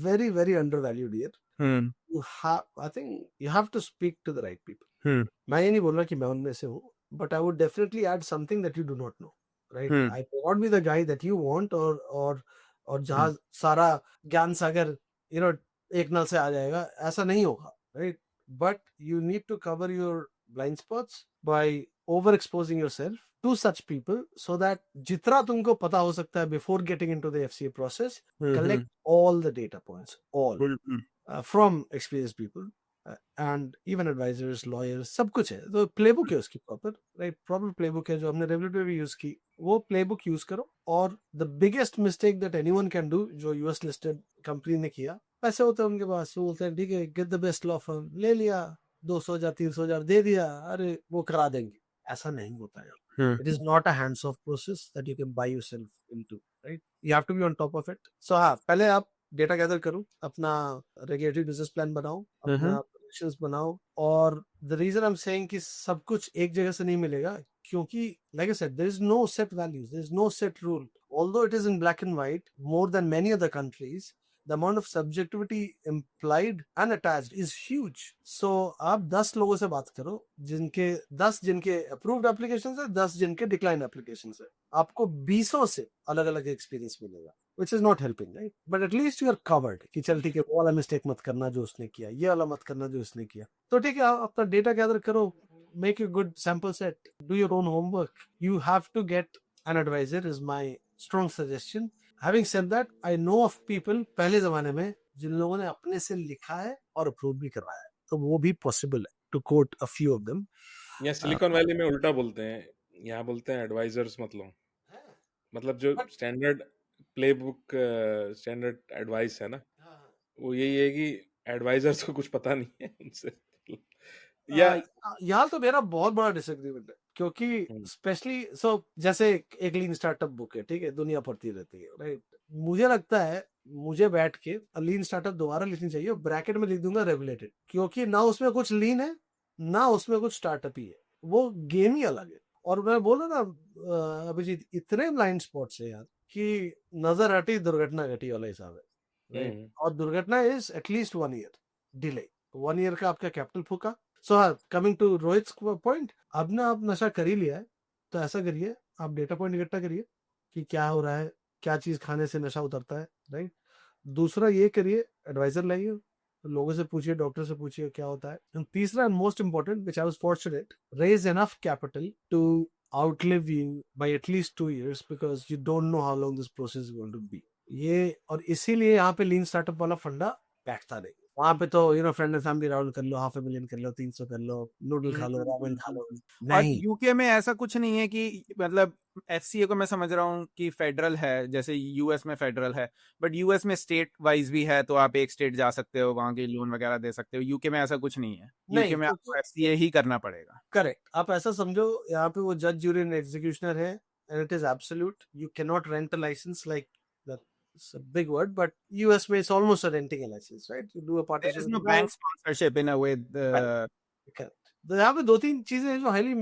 very very undervalued here. I think you have to speak to the right people. मैं ये नहीं बोल रहा कि मैं उनमें से हूँ, but I would definitely add something that you do not know, right? I may not be the guy that you want, और जहाँ सारा ज्ञान सागर एक नल से आ जाएगा, ऐसा नहीं होगा, right? But you need to cover your blind spots by overexposing yourself to such people so that जितना तुमको पता हो सकता है before getting into the FCA process, collect all the data points, all. From experienced people and even advisors, lawyers, सब कुछ है. तो प्लेबुक है उसकी प्रॉपर, राइट? प्रॉपर प्लेबुक है जो हमने रेवल्यूट में भी यूज की. वो प्लेबुक यूज करो. और the biggest mistake that anyone can do, जो यूएस लिस्टेड कंपनी ने किया, पैसे होते हैं उनके पास, वो बोलते हैं ठीक है, get the best law firm, ले लिया, 200,000 300,000 दे दिया, अरे वो करा देंगे. ऐसा नहीं होता है. It is not a hands-off process that you can buy yourself into, right? You have to be on top of it. So हाँ, पहले आप डेटा गैदर करो, अपना रेगुलेटरी बिजनेस प्लान बनाओ, अपना प्रोजेक्शंस बनाओ. और the reason I am saying कि सब कुछ एक जगह से नहीं मिलेगा, क्योंकि like I said, there is no set values, there is no set rule. Although it is in black and white more than many other countries, the amount of subjectivity implied and attached is huge. So आप 10 लोगों से बात करो जिनके 10 जिनके approved applications है, 10 जिनके declined applications है, आपको 20 से अलग अलग एक्सपीरियंस मिलेगा, which is not helping, right? But at least you are covered कि चल ठीक है, वो वाला मिस्टेक मत करना जो उसने किया, ये वाला मत करना जो उसने किया, तो ठीक है, आप अपना डेटा गैदर करो, make a good sample set, do your own homework. You have to get an advisor is my strong suggestion. Having said that, I know of people पहले जमाने में जिन लोगों ने अपने से लिखा है और अप्रूव भी करवाया है, तो वो भी पॉसिबल है, to quote a few of them. यहाँ सिलिकॉन वैली में उल्टा बोलते हैं, यहाँ बोलते हैं एडवाइजर्स मतलब जो स्टैंडर्ड प्लेबुक स्टैंडर्ड एडवाइस है ना, वो यही है कि एडवाइजर्स को कुछ पता नहीं है उनसे या यहाँ तो मेरा बहुत बड़ा डिसएग्रीमेंट है, क्योंकि स्पेशली जैसे एक लीन स्टार्टअप बुक है, ठीक है, दुनिया पढ़ती रहती है, राइट? मुझे लगता है मुझे बैठ के लीन स्टार्टअप दोबारा लिखनी चाहिए, ब्रैकेट में लिख दूंगा रेगुलेटेड, क्योंकि ना उसमें कुछ लीन है ना उसमें कुछ स्टार्टअप ही है, वो गेम ही अलग है। और मैं बोला ना अभिजीत, इतने ब्लाइंड स्पॉट्स है यार कि नजर हटी दुर्घटना घटी वाला हिसाब है, राइट? और दुर्घटना is at least 1 year delay, 1 year का आपका कैपिटल फूका। So coming to Rohit point, अब ना आप नशा कर ही लिया है तो ऐसा करिए, आप डेटा पॉइंट इकट्ठा करिए कि क्या हो रहा है, क्या चीज खाने से नशा उतरता है, राइट? दूसरा ये करिए, एडवाइजर लाइए, लोगों से पूछिए, डॉक्टर से पूछिए क्या होता है। एंड तीसरा and most important, which I was fortunate, raise enough capital to outlive you by at least 2 years because you don't know how long this process is going to be. ये और इसीलिए यहाँ पे लीन स्टार्टअप वाला फंडा बैठता नहीं। वहां पे तो फ्रेंड एंड फैमिली राउंड कर लो, 500,000 कर लो, 300 कर लो, नूडल खा लो, रामेन खा लो, नहीं। यूके में ऐसा कुछ नहीं है कि मतलब एफसीए को मैं समझ रहा हूँ कि फेडरल है, जैसे यूएस में फेडरल है, बट यूएस में स्टेट वाइज भी है, तो आप एक स्टेट जा सकते हो, वहां के लोन वगैरह दे सकते हो। यूके में ऐसा कुछ नहीं है, यूके में आपको एफसीए ही करना पड़ेगा। करेक्ट, आप ऐसा समझो, यहाँ पे वो जज, जूरी एंड एग्जीक्यूशनर है, and it is absolute, you can not rent a licence, like it's a big word, but US में it's almost a renting a license, right? You do a partnership. There is no bank sponsorship in a way. Correct. तो यहाँ पे 2-3 चीजें हैं जो highly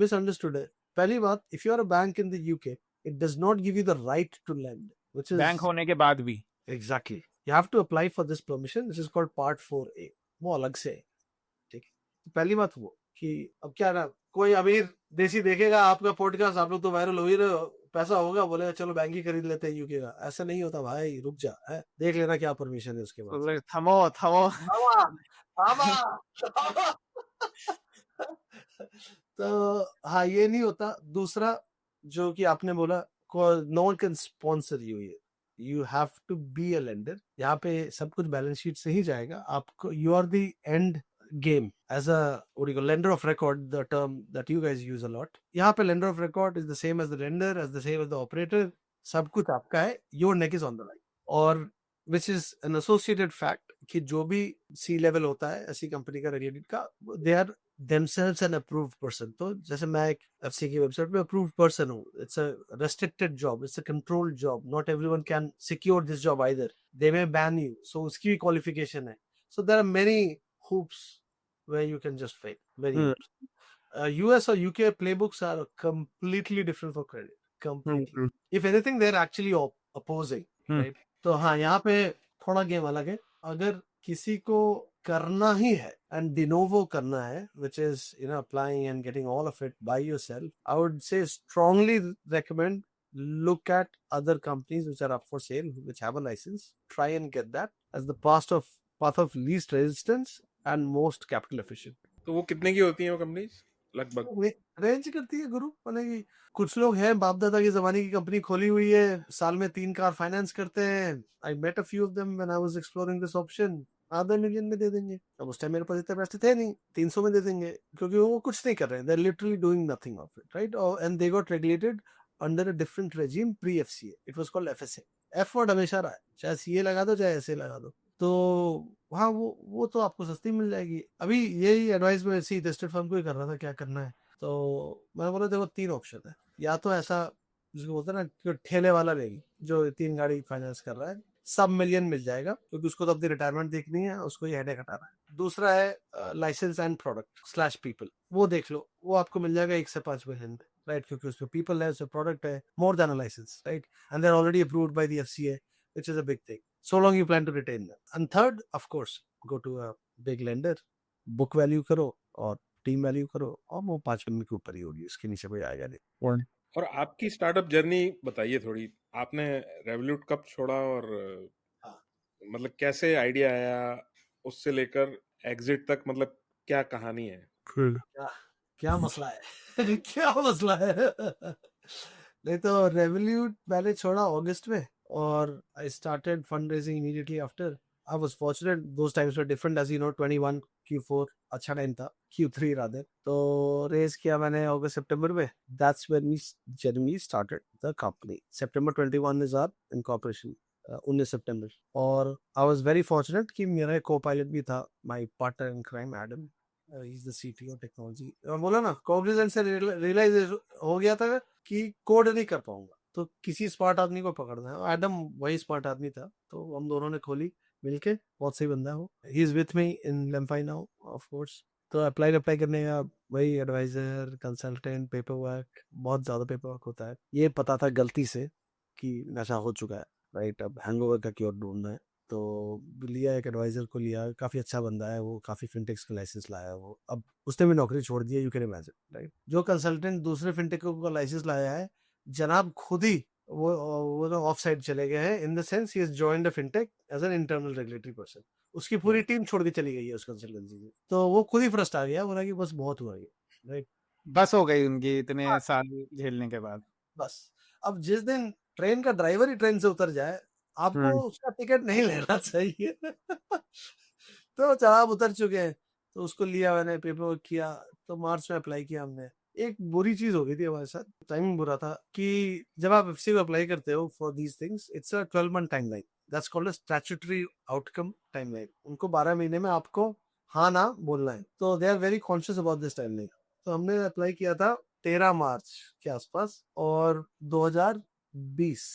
misunderstood है। पहली बात, if you are a bank in the UK, it does not give you the right to lend, which is bank होने के बाद भी exactly. You have to apply for this permission. This is called Part 4A. वो अलग से है, ठीक है? तो पहली बात वो कि अब क्या ना, कोई अमीर देसी देखेगा आपका पॉडकास्ट, आप लोग तो वायरल हो ही रहे हो, पैसा होगा, बोले चलो बैंक ही खरीद लेते हैं यूके का। ऐसा नहीं होता भाई, रुक जा, है, देख लेना क्या परमिशन है उसके बाद। थमो तो हाँ, ये नहीं होता। दूसरा जो कि आपने बोला, no one can sponsor you, you have to be a lender. यहाँ पे सब कुछ बैलेंस शीट से ही जाएगा, आपको you are the end game as a lender of record, the term that you guys use a lot. यहाँ पे lender of record is the same as the lender, as the same as the operator, सब कुछ आपका है, your neck is on the line. और which is an associated fact कि जो भी C level होता है ऐसी कंपनी का, regulated का, they are themselves an approved person. तो जैसे मैं एक FC की वेबसाइट पे approved person हूँ, it's a restricted job, it's a controlled job, not everyone can secure this job either, they may ban you, so उसकी भी qualification है। So there are many hoops where you can just fail. US or UK playbooks are completely different for credit. Completely. If anything, they're actually opposing. Right? तो हाँ, यहाँ पे थोड़ा game अलग है। अगर किसी को करना ही है and de novo करना है, which is applying and getting all of it by yourself, I would say strongly recommend look at other companies which are up for sale, which have a license. Try and get that as the path of least resistance and most capital efficient. तो वो कितने की होती हैं वो companies लगभग? Range करती है गुरु, माने कि कुछ लोग हैं बाप दादा के जमाने की कंपनी खोली हुई है, साल में 3 कार फाइनेंस करते हैं। I met a few of them when I was exploring this option. $500 million में दे देंगे। अब उस टाइम मेरे पास इतने पैसे थे नहीं, 300 में दे देंगे, क्योंकि वो कुछ नहीं कर रहे हैं, they're literally doing nothing of it, right? And they got regulated under a different regime pre-FCA. It was called FSA. F word हमेशा रहा है, चाहे CA लगा दो चाहे SA लगा दो, तो हाँ वो तो आपको सस्ती मिल जाएगी। अभी यही एडवाइस में सी टेस्टेड फर्म को ही कर रहा था क्या करना है, तो मैंने बोला देखो 3 ऑप्शन है, या तो ऐसा जिसको बोलते हैं ना कि ठेले वाला लेगी जो 3 गाड़ी फाइनेंस कर रहा है, सब मिलियन मिल जाएगा, क्योंकि उसको तो अपनी रिटायरमेंट देखनी है, उसको ये हेडेक हटाना है। दूसरा है लाइसेंस एंड प्रोडक्ट / पीपल, वो देख लो, वो आपको मिल जाएगा 1 से 5 मिलियन में, राइट? क्योंकि उसमें पीपल है, उसमें प्रोडक्ट है, more than a licence, right? And they are already approved by the FCA, which is a big thing. so long you plan to retain them. And third, of course, go to a big lender, book value करो और team value करो, और वो 5 minute के ऊपर ही होगी, इसके नीचे कोई आएगा नहीं। और आपकी स्टार्टअप जर्नी बताइए थोड़ी, आपने रेवोल्यूट कब छोड़ा और हाँ। मतलब कैसे आइडिया आया, उससे लेकर एग्जिट तक, मतलब क्या कहानी है? क्या मसला है क्या मसला है नहीं तो रेवोल्यूट मैंने छोड़ा अगस्त में, और I started fund raising immediately after. I was fortunate, those times were different, as you know, 21 Q4 अच्छा टाइम था, Q3 रादर। तो रेज किया मैंने अगस्त सितंबर में, that's when we generally started the company. सितंबर 21 इज आवर इनकॉर्पोरेशन, 19 सितंबर। और आई वाज वेरी फॉर्चुनेट कि मेरा को पायलट भी था, my partner in crime Adam, he is the CTO technology. बोला ना, कॉग्निजेंट से रियलाइज हो गया था कि कोड नहीं कर पाऊंगा, तो किसी स्मार्ट आदमी को पकड़ना है। एडम वही स्मार्ट आदमी था, तो हम दोनों ने खोली मिलके। बहुत सही बंदा है वो, he is with me in LemFi now of course. तो अप्लाई करने का वही एडवाइजर, कंसल्टेंट, पेपर वर्क, बहुत ज्यादा पेपर वर्क होता है। ये पता था गलती से कि नशा हो चुका है, राइट। अब हैंगओवर का क्योर ढूंढना है, तो लिया एक एडवाइजर को लिया, काफी अच्छा बंदा है वो, काफी फिनटेक्स का लाइसेंस लाया वो। अब उसने भी नौकरी छोड़ दी है, यू कैन इमेजिन, राइट। जो कंसल्टेंट दूसरे फिनटेक का लाइसेंस लाया है, जनाब खुद ही वो तो ऑफ साइड चले गए हैं, इन द सेंस ही has joined the fintech as an internal regulatory person. उसकी पूरी टीम छोड़ के चली गई है उस कंसल्टेंसी से, तो वो खुद ही फ्रस्ट आ गया, बोला कि बस बहुत हुआ ये, राइट। बस हो गई उनकी इतने हाँ। साल झेलने के बाद। बस अब जिस दिन ट्रेन का ड्राइवर ही ट्रेन से उतर जाए, आपको उसका टिकट नहीं लेना चाहिए तो जनाब उतर चुके हैं, तो उसको लिया मैंने, पेपर वर्क किया, तो मार्च में अप्लाई किया हमने। एक बुरी चीज हो गई थी हमारे साथ, टाइमिंग बुरा था, कि जब आप एफसी को अप्लाई करते हो for these things, it's a 12-month timeline, that's called a statutory outcome timeline. उनको 12 महीने में आपको हाँ ना बोलना है, तो they are very conscious about this timeline. तो हमने अप्लाई किया था 13 मार्च के आसपास, और 2020,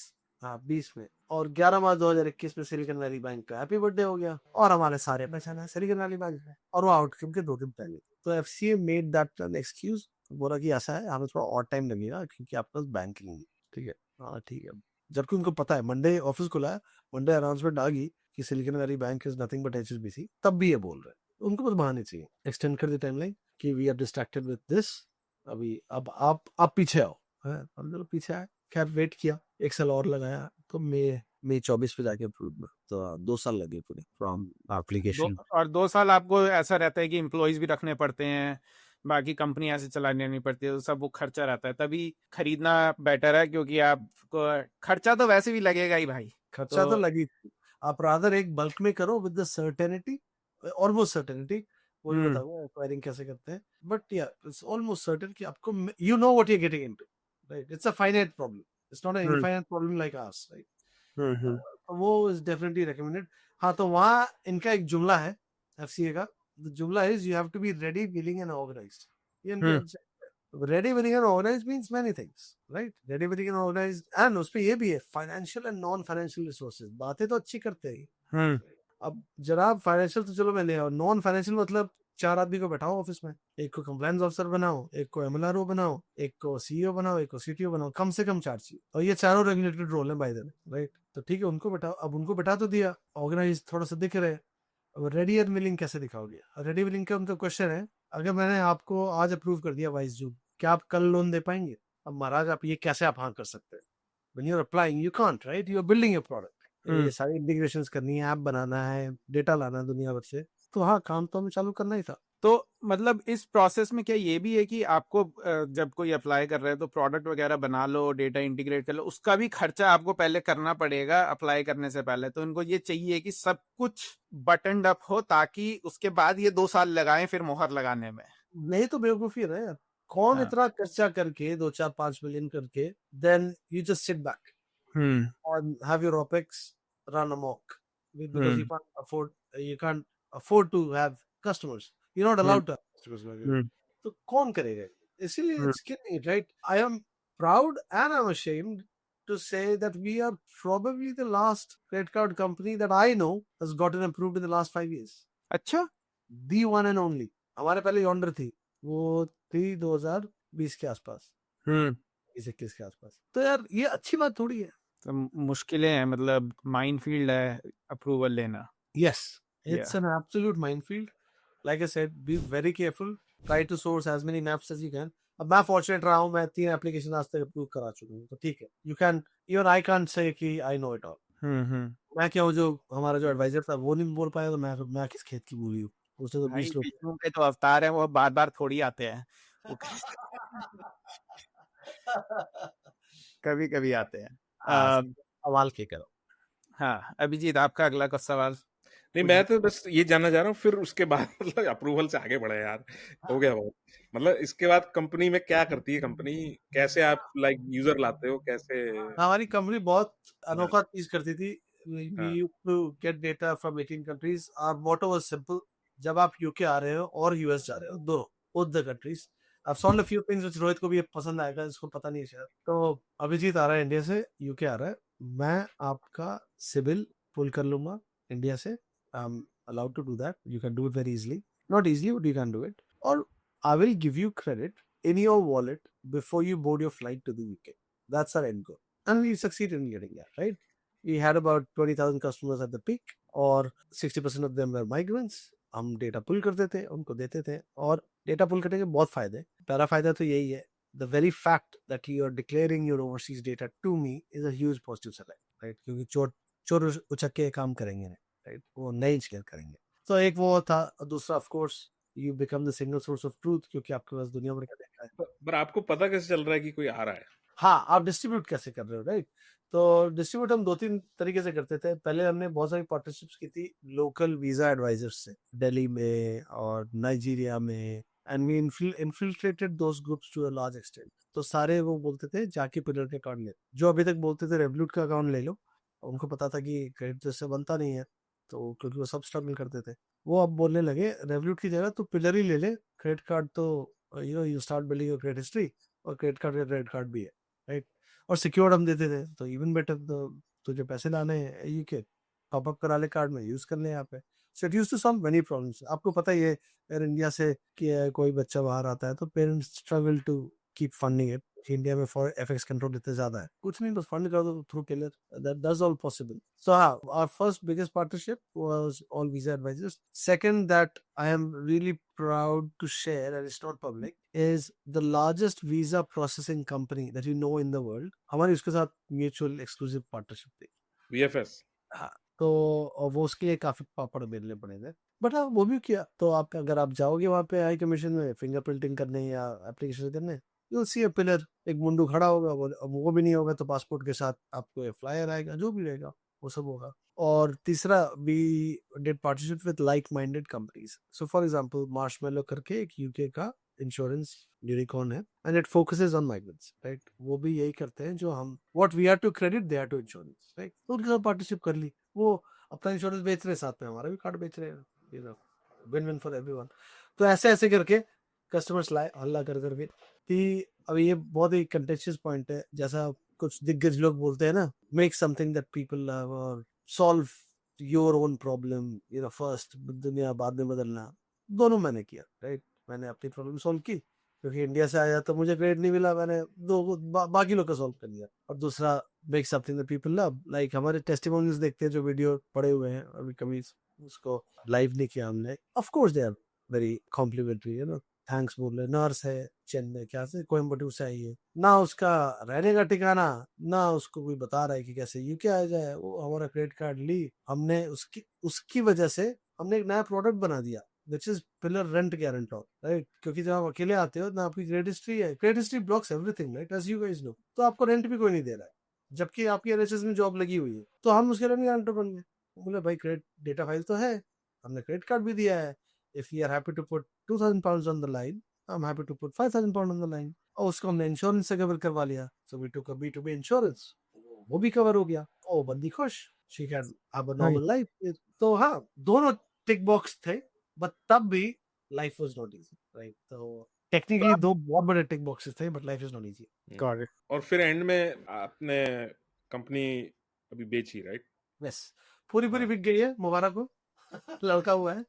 हाँ 20 में, और 11 मार्च 2021 में सिलिकॉन वैली बैंक का हैप्पी बर्थडे हो गया, और हमारे सारे पहचाना सिलिकॉन वैली बैंक में, और वो आउटकम के 2 दिन पहले। तो FCA made that an excuse, बोला कि ऐसा है, हमें थोड़ा और टाइम लगेगा क्योंकि आपके पास बैंकिंग है। ठीक है, हाँ ठीक है। जबकि उनको पता है, मंडे ऑफिस खुला है, मंडे अनाउंसमेंट आ गई कि silicon valley bank is nothing but HSBC, तब भी ये बोल रहे हैं। उनको बस बहाने चाहिए, एक्सटेंड कर दी टाइमलाइन कि we are distracted with this, अभी अब आप पीछे आओ, है, हम चलो पीछे आए। खैर वेट किया, 1 साल और लगाया, तो मई 24 पे जाके अप्रूव में, तो 2 साल लगे पूरे फ्रॉम एप्लीकेशन। और 2 साल आपको ऐसा रहता है कि एम्प्लॉयज भी रखने पड़ते हैं, बाकी कंपनी ऐसे चलानी नहीं पड़ती है, तो सब वो खर्चा रहता है, तभी खरीदना बेटर है, क्योंकि आपको खर्चा तो वैसे भी लगेगा ही भाई। खर्चा तो लगी, आप रादर एक बल्क में करो with the certainty, almost certainty, वो भी बताऊंगा एक्वायरिंग कैसे करते हैं, बट या इट्स ऑलमोस्ट सर्टेन कि आपको, you know what you are getting into, right. It's a finite problem, it's not an infinite problem like ours, right. तो वो इज डेफिनेटली रेकमेंडेड। हाँ, तो वहाँ इनका एक जुमला है एफसीए का, द जुमला is you have to be ready, willing and organised. ये इनकी website, ready, willing and organised means many things, right. Ready, willing and organised, and उस पे ये भी है financial and non financial resources. बातें तो अच्छी करते हैं, अब जनाब फाइनेंशियल तो चलो मैं ले आओ, नॉन फाइनेंशियल मतलब 4 आदमी को बैठाओ ऑफिस में, एक को कंप्लायंस ऑफिसर बनाओ, एक को MLRO बनाओ, एक को CEO बनाओ, एक को CTO बनाओ, कम से कम 4 चाहिए, और ये चारों रेगुलेटेड रोल है बाय द वे, राइट। तो ठीक है, उनको बैठाओ। अब उनको बैठा तो दिया, ऑर्गेनाइज थोड़ा सा दिख रहे हैं, अब रेडी एंड विलिंग कैसे दिखाओगे? रेडी विलिंग का उनका क्वेश्चन है, अगर मैंने आपको आज अप्रूव कर दिया 22 जून, क्या आप कल लोन दे पाएंगे? अब महाराज आप ये कैसे आप हाँ कर सकते हैं? When you're applying, you can't, right? You're building a product. ये सारी इंटीग्रेशंस करनी है, ऐप बनाना है, डेटा लाना है दुनिया भर से, तो हाँ काम तो हमें चालू करना ही था। तो मतलब इस प्रोसेस में क्या ये भी है कि आपको जब कोई अप्लाई कर रहे हैं तो प्रोडक्ट वगैरह बना लो, डेटा इंटीग्रेट कर लो, उसका भी खर्चा आपको पहले करना पड़ेगा अप्लाई करने से पहले? तो इनको ये चाहिए कि सब कुछ बटन्ड अप हो, ताकि उसके बाद ये 2 साल लगाएं फिर मोहर लगाने में। नहीं तो बेवकूफी है ना यार, कौन हाँ। इतना खर्चा करके 2-4-5 मिलियन करके, then you just sit back and have your OPEX run amok, because you can't afford to have customers. You're not allowed to have customers. तो कौन करेगा? इसीलिए it's killing it, right? I am proud and I'm ashamed to say that we are probably the last credit card company that I know has gotten approved in the last 5 years. अच्छा, The one and only. हमारे पहले Yonder थी, वो थी 2020 के आसपास, 2021 के आसपास। तो यार ये अच्छी बात थोड़ी है। तो मुश्किलें हैं, मतलब माइनफील्ड है अप्रूवल लेना। Yes, या it's an absolute minefield. Like I said, be very careful. Try to source as many maps as you can. अब मैं फॉर्चुनेट रहा हूँ, मैं 3 एप्लीकेशन आज तक अप्रूव करा चुका हूँ, तो ठीक है। You can, even I can't say कि आई नो इट ऑल। मैं क्या हूँ, जो हमारा जो एडवाइजर था वो नहीं बोल पाया, तो मैं किस खेत की मूली हूँ, उसने तो भाई 20 लोग विष्णु के तो अवतार हैं, वो बार बार थोड़ी आते हैं, वो कभी कभी आते हैं। हाँ, अ, सवाल के करो। हाँ अभिजीत, आपका अगला का सवाल नहीं, कुछ। मैं तो बस ये जानना चाह रहा हूँ, फिर उसके बाद मतलब अप्रूवल से आगे बढ़े यार, हो गया बहुत। मतलब इसके बाद कंपनी में क्या करती है कंपनी, कैसे आप लाइक यूजर लाते हो, कैसे? हमारी कंपनी बहुत हाँ, अनोखा चीज करती थी। We हाँ, used to get data from 18 countries. Our motto was simple. जब आप यूके आ रहे हो और यूएस जा रहे हो, दो both the countries. I've solved a few things which Rohit को भी पसंद आएगा, इसको पता नहीं है शायद। तो अभिजीत आ रहा है इंडिया से, यूके आ रहा है, मैं आपका सिबिल पुल कर लूंगा इंडिया से। I'm allowed to do that. You can do it very easily. Not easily, but you can do it. Or I will give you credit in your wallet before you board your flight to the UK. That's our end goal. And we succeeded in getting that, right? We had about 20,000 customers at the peak, और 60% of them were migrants. हम data पुल करते थे, उनको देते थे, और data पुल करने के बहुत फायदे। पहला फायदा तो यही है, the very fact that you are declaring your overseas data to me is a huge positive select, right? क्योंकि चोर चोर उचक के काम करेंगे, राइट? वो नहीं शेयर करेंगे। तो एक वो था, और दूसरा of course you become the single source of truth, क्योंकि आपके पास दुनिया भर का डेटा है। पर आपको पता कैसे चल रहा है कि कोई आ रहा है? हाँ, आप डिस्ट्रीब्यूट कैसे कर रहे हो, राइट? तो डिस्ट्रीब्यूट हम 2-3 तरीके से करते थे। पहले हमने बहुत सारी पार्टनरशिप्स की थी लोकल वीजा एडवाइजर्स से, दिल्ली में और नाइजीरिया में, and we infiltrated those groups to a large extent. तो सारे वो बोलते थे जाके पिलर के अकाउंट ले, जो अभी तक बोलते थे रेवल्यूट का अकाउंट ले लो, उनको पता था कि क्रेडिट तो इससे बनता नहीं है, तो क्योंकि वो सब स्ट्रगल करते थे, वो अब बोलने लगे रेवल्यूट की जगह तो पिलर ही ले ले, क्रेडिट कार्ड तो you start building your credit history, और क्रेडिट कार्ड या क्रेडिट कार्ड भी है, राइट? और सिक्योर्ड हम देते थे, तो इवन बेटर, तो तुझे पैसे लाने हैं यू के, टॉप अप करा ले कार्ड में, यूज कर ले यहाँ पे। So it use to solve many problems. आपको पता ही है, अगर इंडिया से कि कोई बच्चा बाहर आता है तो parents struggle to keep funding it. India में फॉर एफएक्स कंट्रोल इतने ज्यादा है, कुछ नहीं, बस फंड कर दो through killer, that's all possible. So हाँ, our first biggest partnership was all visa advisers. Second that I am really proud to share, and it's not public, is the largest visa processing company that you know in the world. हमारी उसके साथ mutual exclusive partnership थी। VFS? हाँ, तो और वो उसके लिए काफी पापड़ बेलने पड़े थे, बट हाँ वो भी किया। तो आप अगर आप जाओगे वहाँ पे हाई कमीशन में फिंगरप्रिंटिंग करने या एप्लीकेशन करने, you'll see a pillar, एक मुंडू खड़ा होगा, वो भी नहीं होगा तो पासपोर्ट के साथ आपको फ्लायर आएगा, जो भी रहेगा वो सब होगा। और तीसरा, we did partnership with like minded companies. So for example Marshmallow करके एक यूके का इंश्योरेंस यूनिकॉर्न है, and it focuses on migrants, right? वो भी यही करते हैं जो हम, what we are to credit they are to insurance, right? तो उनके साथ पार्टनरशिप कर ली, वो अपना इंश्योरेंस बेच रहे हैं, साथ में हमारा भी कार्ड बेच रहे हैं, you know, win win for everyone. तो ऐसे ऐसे करके कस्टमर्स लाए हल्ला कर करके कि अभी ये बहुत ही कंटेंशियस पॉइंट है, जैसा कुछ दिग्गज लोग बोलते हैं ना, make something that people love, और solve your own problem, you know, first दुनिया बाद में बदलना। दोनों मैंने किया, राइट? मैंने अपनी प्रॉब्लम सॉल्व की, क्योंकि इंडिया से आया तो मुझे क्रेडिट नहीं मिला, मैंने बाकी लोग का सॉल्व कर दिया। और दूसरा, make something that people love, like हमारे टेस्टिमोनियल्स देखते हैं जो वीडियो पड़े हुए हैं, अभी कभी उसको लाइव नहीं किया हमने, of course they are very complementary, you know, thanks बोल रहे, नर्स है चेन्नई, क्या से कोयम्बटूर से आई है, ना उसका रहने का ठिकाना, ना उसको कोई बता रहा है कि कैसे यूके आ जाए, वो हमारा क्रेडिट कार्ड ली हमने, उसकी उसकी वजह से हमने एक नया प्रोडक्ट बना दिया, which is Pillar rent guarantor, right? क्योंकि जब आप अकेले आते हो ना, आपकी क्रेडिट हिस्ट्री है, credit history blocks everything, right, as you guys know. तो आपको रेंट भी कोई नहीं दे रहा है, जबकि आपकी एनएचएस में जॉब लगी हुई है, तो हम उसके रेंट गारंटर बन गए। बोले भाई क्रेडिट डेटा फाइल तो है, हमने क्रेडिट कार्ड भी दिया है, if you are happy to put 2,000 pounds on the line, I'm happy to put 5,000 pounds on the line। और उसको हमने इंश्योरेंस से कवर करवा लिया, so we took a B2B insurance, वो भी कवर हो गया, ओ बंदी खुश, she can have a normal life। तो हाँ, दोनों टिक बॉक्स थे, बट तब भी life was not easy, right? तो टेक्निकली दो बहुत बड़े टिक बॉक्सेस थे, but life is not easy. Got it. और फिर एंड में आपने कंपनी अभी बेची, राइट? बस पूरी पूरी हाँ, बिक गई है, मुबारक हो। लड़का हुआ है।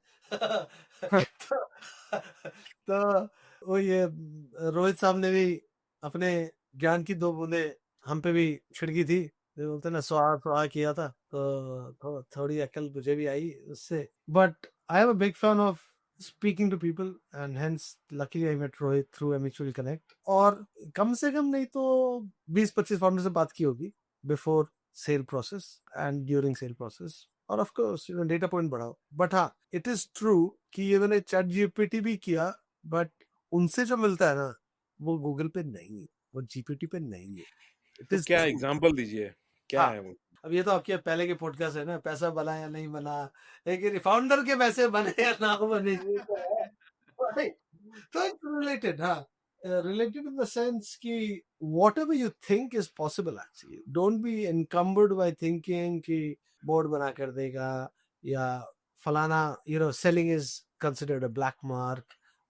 तो वो ये रोहित साहब ने भी अपने ज्ञान की 2 बूंदे हम पे भी छिड़की थी, ये बोलते हैं ना सुहा किया था तो थोड़ी अकल मुझे भी आई उससे. But I am a big fan of speaking to people and hence luckily I met Rohit through a mutual connect. और कम से कम नहीं तो 20-25 फाउंडर से बात की होगी before sale process and during sale process. और ऑफ कोर्स डेटा पॉइंट बढ़ाओ. बट हाँ, इट इज ट्रू कि ये मैंने चैट जीपीटी भी किया, बट उनसे जो मिलता है ना वो गूगल पे नहीं है, वो जीपीटी पे नहीं है. इट तो इज क्या ट्रू. एग्जांपल दीजिए, क्या हाँ, है वो? अब ये तो आपके पहले के पॉडकास्ट है ना, पैसा बना या नहीं बना, लेकिन फाउंडर के पैसे बने या ना बने ये तो है. Right. तो इट्स रिलेटेड. हाँ, रिलेटेड इन द सेंस कि whatever you think is possible actually, don't be encumbered by thinking कि बोर्ड बना कर देगा या फलाना selling is considered a black mark,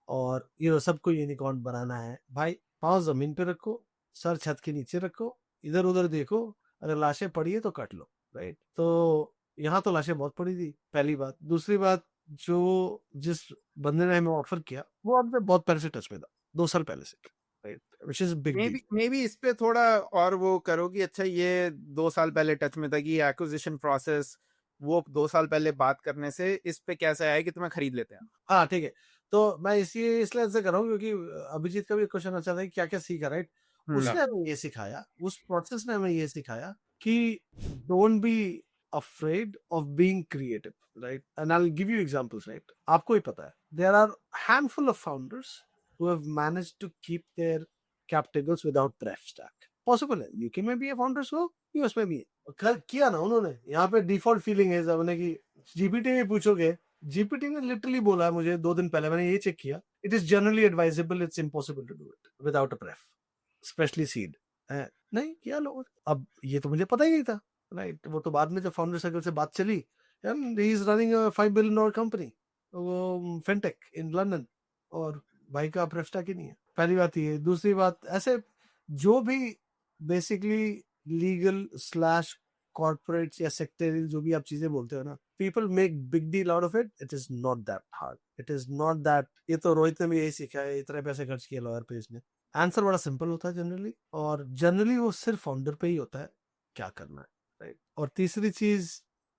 और सबको यूनिकॉर्न बनाना है. भाई पाँव जमीन पे रखो, सर छत के नीचे रखो, इधर उधर देखो, अगर लाशें पड़ी है तो कट लो. राइट. तो यहाँ तो लाशें बहुत पड़ी थी, पहली बात. दूसरी बात, जो जिस बंदे ने हमें ऑफर किया वो हमसे बहुत पहले से टच में था, 2 साल पहले से. Right. Which is big deal. May be इस पे थोड़ा और वो करो कि अच्छा ये 2 साल पहले टच में था कि एक्विजिशन प्रोसेस वो 2 साल पहले बात करने से इस पे कैसा है कि तुम्हें खरीद लेते हैं. हाँ ठीक है. तो मैं इसलिए ऐसे कर रहा हूँ क्योंकि अभिजीत का भी क्वेश्चन अच्छा था कि क्या क्या सीखा. राइट. उसने हमें ये सिखाया, उस प्रोसेस ने हमें ये सिखाया कि don't be afraid of being creative. Right. And I will give you examples. Right. आपको ही पता है there are handful of founders who have managed to keep their cap tables without pref stack. Possible है. UK में भी है founders को, US में भी है. किया ना उन्होंने. यहाँ पे डिफॉल्ट फीलिंग है सबने की जीपीटी में पूछोगे, जीपीटी ने लिटरली बोला है मुझे 2 दिन पहले, मैंने ये चेक किया, it is generally advisable, it's impossible to do it without a pref, specially seed. नहीं किया लोग. अब ये तो मुझे पता ही नहीं था. राइट. वो तो बाद में जब फाउंडर सर्कल से बात चली, and he is running a $5 billion company, वो फिनटेक इन लंदन, और भाई का प्रेफ स्टैक ही नहीं है. पहली बात ये. दूसरी बात, ऐसे जो भी बेसिकली लीगल स्लैश कॉर्पोरेट या सेक्टरियल जो भी आप चीजें बोलते हो ना, people make big deal out of it. It is not that hard. It is not that. ये तो रोहित ने भी यही सीखा है, इतने पैसे खर्च किए लॉयर पे इसने. आंसर बड़ा सिंपल होता है जनरली, और जनरली वो सिर्फ फाउंडर पे ही होता है क्या करना है. राइट. और तीसरी चीज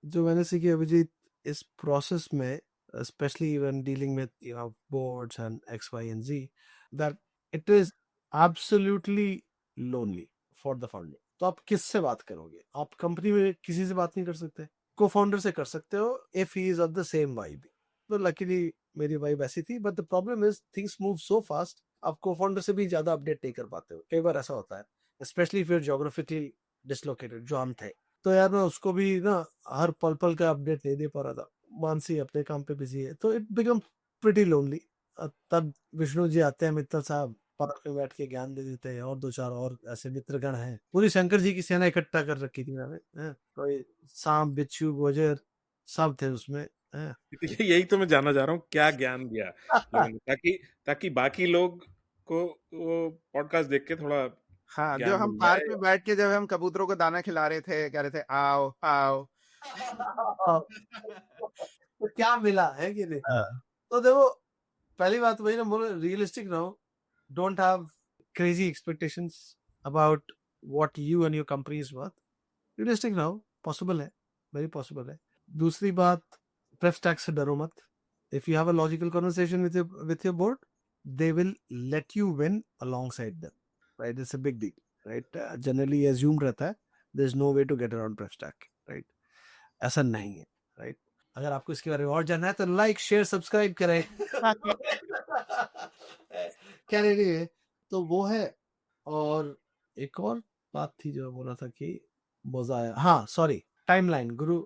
जो मैंने सीखी अभिजीत इस प्रोसेस में, especially when dealing with boards and X, Y, and Z, that it is absolutely lonely for the founder. तो आप किससे बात करोगे? आप कंपनी में किसी से बात नहीं कर सकते. को फाउंडर से कर सकते हो if he is of the same vibe. तो लकीली मेरी वाइब ऐसी थी, but the problem is things move so fast, आप को फाउंडर से भी ज्यादा अपडेट नहीं कर पाते हो. कई बार ऐसा होता है, especially if you are geographically dislocated, जो हम थे. तो यार मैं उसको भी ना हर पल पल का अपडेट नहीं दे पा रहा था. मानसी अपने काम पे बिजी है, तो इट बिकम प्रिटी लोनली. तब विष्णु जी आते हैं, मित्तल साहब पार्क में बैठ के ज्ञान दे देते हैं, और 2-4 और ऐसे मित्रगण हैं. पूरी शंकर जी की सेना इकट्ठा कर रखी थी मैंने. कोई सांप बिच्छू गोजर सब थे उसमें. यही तो मैं जानना चाह रहा हूँ, क्या ज्ञान दिया लोगों ने, ताकि ताकि बाकी लोग को वो पॉडकास्ट देख के थोड़ा हाँ, जो ज्ञान हम मिल पार्क जाए. में बैठ के जब हम कबूतरों को दाना खिला रहे थे, कह रहे थे आओ आओ. तो क्या मिला है कि नहीं. तो देखो, पहली बात वही ना, बोलो रियलिस्टिक रहो. Don't have crazy expectations about what you and your company is worth. Realistic रहो. पॉसिबल है, वेरी पॉसिबल है. दूसरी बात, प्रेफ टैक्स से डरो मत. If you have a logical conversation with your board, they will let you win alongside them. Right. It's a big deal. Right. Generally assumed रहता है, there's no way to get around pref stack. Right. ऐसा नहीं है. Right. अगर आपको इसके बारे में और जानना है तो लाइक शेयर सब्सक्राइब करें. क्या नहीं है. तो वो है. और एक और बात थी जो बोला था कि मजा आया. हाँ sorry, timeline Guru.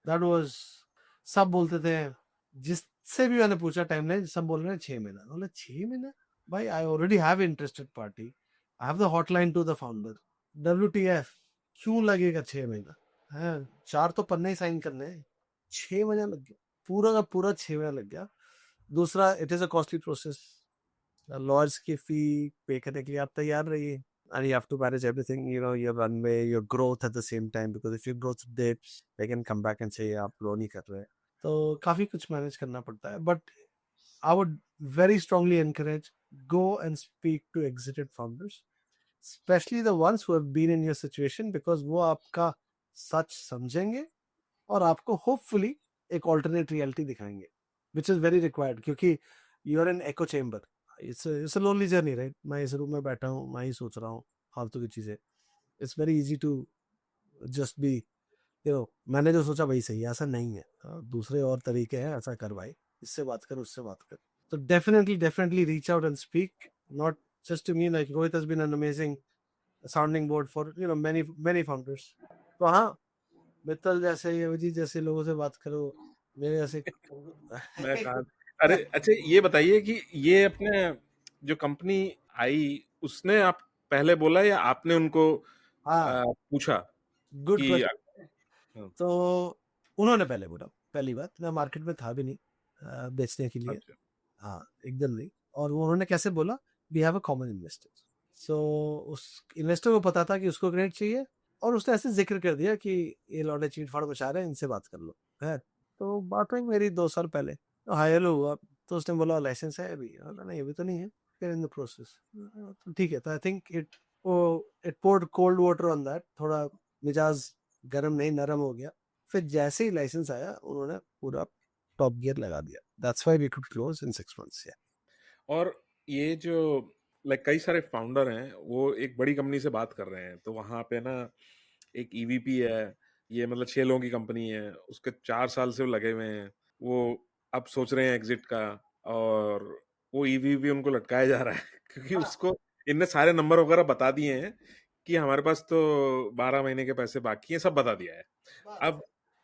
That was, सब बोलते थे, जिससे भी मैंने पूछा टाइमलाइन, सब बोल रहे हैं 6 महीना. बोले 6 महीना भाई, I already have interested party, I have the hotline to the founder. WTF, क्यों लगेगा 6 महीना है. 4 तो पन्ने ही साइन करने हैं, 6 महीना लग गया. पूरा का पूरा 6 महीना लग गया. दूसरा, it is a costly process. Lawyers की फी पे करने के लिए आप तैयार रहिए. And you have to manage everything, your runway, your growth at the same time, because if your growth dips, they can come back and say आप grow नहीं कर रहे. तो काफी कुछ मैनेज करना पड़ता है. But I would very strongly encourage, go and speak to exited founders. Especially the ones who have been in your situation, because वो आपका सच समझेंगे और आपको होपफुली एक ऑल्टरनेट रियलिटी दिखाएंगे, विच इज वेरी रिक्वायर्ड, क्योंकि you are in echo chamber, it's a lonely journey, right? मैं इस रूम में बैठा हूँ, मैं ही सोच रहा हूँ फालतू की चीजें. It's very easy to just be, मैंने जो सोचा वही सही है, ऐसा नहीं है. दूसरे और तरीके हैं, ऐसा कर भाई, इससे बात कर, उससे बात कर. तो definitely reach out and speak, not just to me, like Rohit has been an amazing sounding board for many founders. तो हाँ, मित्तल जैसे, योजी जैसे लोगों से बात करो, मेरे जैसे. मैं कहा, अरे अच्छा ये बताइए कि ये अपने जो कंपनी आई, उसने आप पहले बोला या आपने उनको हाँ, पूछा गुड कि क्वेश्चन. तो उन्होंने पहले बोला. पहली बात, मैं मार्केट में था भी नहीं बेचने के लिए. अच्छा, हाँ, एकदम नहीं. और वो उन्होंने कैसे बोला, we have a common investor. So उस इन्वेस्टर को पता था कि उसको क्रेडिट चाहिए, और उसने ऐसे जिक्र कर दिया कि ये लौटे चीट फाड़ मचा रहे हैं, इनसे बात कर लो. है, तो बात हुई मेरी 2 साल पहले. तो हाई हेलो हुआ, तो उसने बोला लाइसेंस है अभी? नहीं, अभी तो नहीं है. फिर इन द प्रोसेस. तो ठीक है. तो I think it poured cold water on that. थोड़ा मिजाज गर्म नहीं, नरम हो गया. फिर जैसे ही लाइसेंस आया, उन्होंने पूरा टॉप गियर लगा दिया. That's why we could close in 6 months. और ये जो लाइक कई सारे फाउंडर हैं वो एक बड़ी कंपनी से बात कर रहे हैं, तो वहां पे ना एक ईवीपी है, ये मतलब 6 लोगों की कंपनी है, उसके 4 साल से वो लगे हुए हैं, वो अब सोच रहे हैं एग्जिट का, और वो ईवीपी उनको लटकाया जा रहा है क्योंकि उसको इनने सारे नंबर वगैरह बता दिए हैं कि हमारे पास तो 12 महीने के पैसे बाकी हैं, सब बता दिया है. अब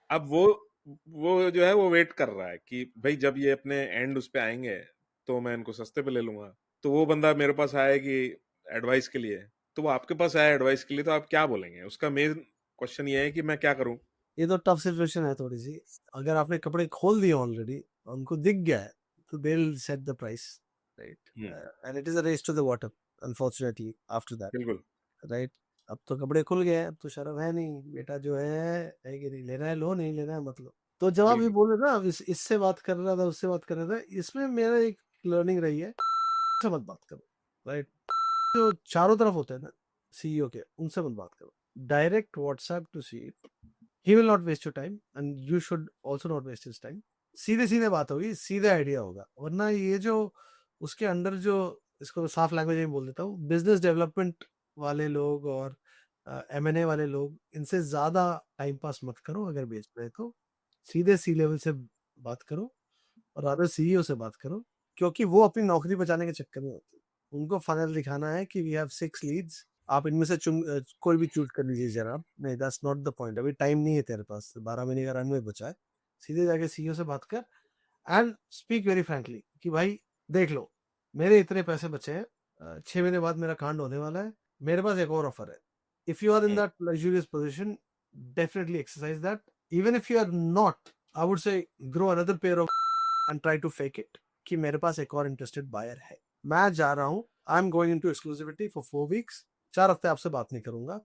अब वो जो है वो वेट कर रहा है कि भाई जब ये अपने एंड उस पे आएंगे तो मैं इनको सस्ते पे ले लूंगा. तो वो बंदा मेरे पास आया कि एडवाइस के लिए, तो वो आपके पास आया एडवाइस के लिए, तो आप क्या बोलेंगे? उसका मेन क्वेश्चन ये है कि मैं क्या करूं. ये तो टफ सिचुएशन है थोड़ी सी. अगर आपने कपड़े खोल दिए ऑलरेडी, उनको दिख गया है, तो they will set the price, right? And it is a race to the water, unfortunately, after that, बिल्कुल. राइट? अब तो कपड़े खुल गए, अब तो शर्म है नहीं, बेटा जो है कि नहीं लेना है लो, नहीं लेना है मतलब. तो जब आप ये बिल्कुल. बोल रहे ना, इससे बात कर रहा था, उससे बात कर रहा था, इसमें मेरा एक लर्निंग रही है, से मत बात करो, राइट? जो चारों तरफ होते हैं ना सीईओ के, उनसे मत बात करो. Direct WhatsApp to CEO, he will not waste your time and you should also not waste his time. सीधे सीधे बात होगी, सीधे आइडिया होगा. वरना ये जो उसके अंदर जो, इसको साफ लैंग्वेज में बोल देता हूँ, बिजनेस डेवलपमेंट वाले लोग और M&A वाले लोग, इनसे ज्यादा टाइम पास मत करो. अगर बेच रहे तो सीधे सी लेवल से बात करो, और अदर सीईओ से बात करो, क्योंकि वो अपनी नौकरी बचाने के चक्कर में होते हैं. उनको फाइनल दिखाना है कि वी हैव 6 लीड्स, आप इनमें से कोई भी चूज कर लीजिए जनाब. नहीं, दैट्स नॉट द पॉइंट. अभी टाइम नहीं है तेरे पास, 12 महीने का रनवे बचा है. सीधे जाके सीईओ से बात कर एंड स्पीक वेरी फ्रैंकली कि भाई देख लो, मेरे इतने पैसे बचे हैं, 6 महीने बाद मेरा कांड होने वाला है, मेरे पास एक और ऑफर है. If you are in that luxurious position, definitely exercise that. Even if you are not, I would say grow another pair of and try to fake it कि मेरे पास एक और इंटरेस्टेड बायर है. मैं जा रहा हूँ, I am going into exclusivity for 4 weeks. 4 हफ्ते आपसे बात नहीं करूंगा.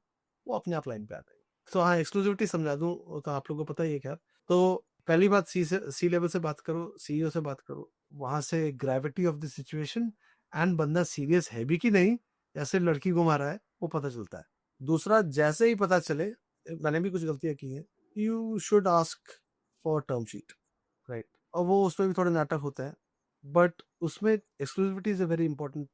वो अपने आप लाइन पे आ जाएंगे. तो हाँ, एक्सक्लूसिविटी समझा दूं, वो तो आप लोगों को पता ही है. क्या तो पहली बात, सी लेवल से बात करो, सीईओ से बात करो. वहां से gravity of the situation and बंदा सीरियस है भी कि नहीं, ऐसे लड़की को मारा है, वो पता चलता है. दूसरा, जैसे ही पता चले, मैंने भी कुछ गलतियां की हैं, you should ask for term sheet, right? और वो उसमें भी थोड़े नाटक होते हैं, बट उसमें exclusivity is a very important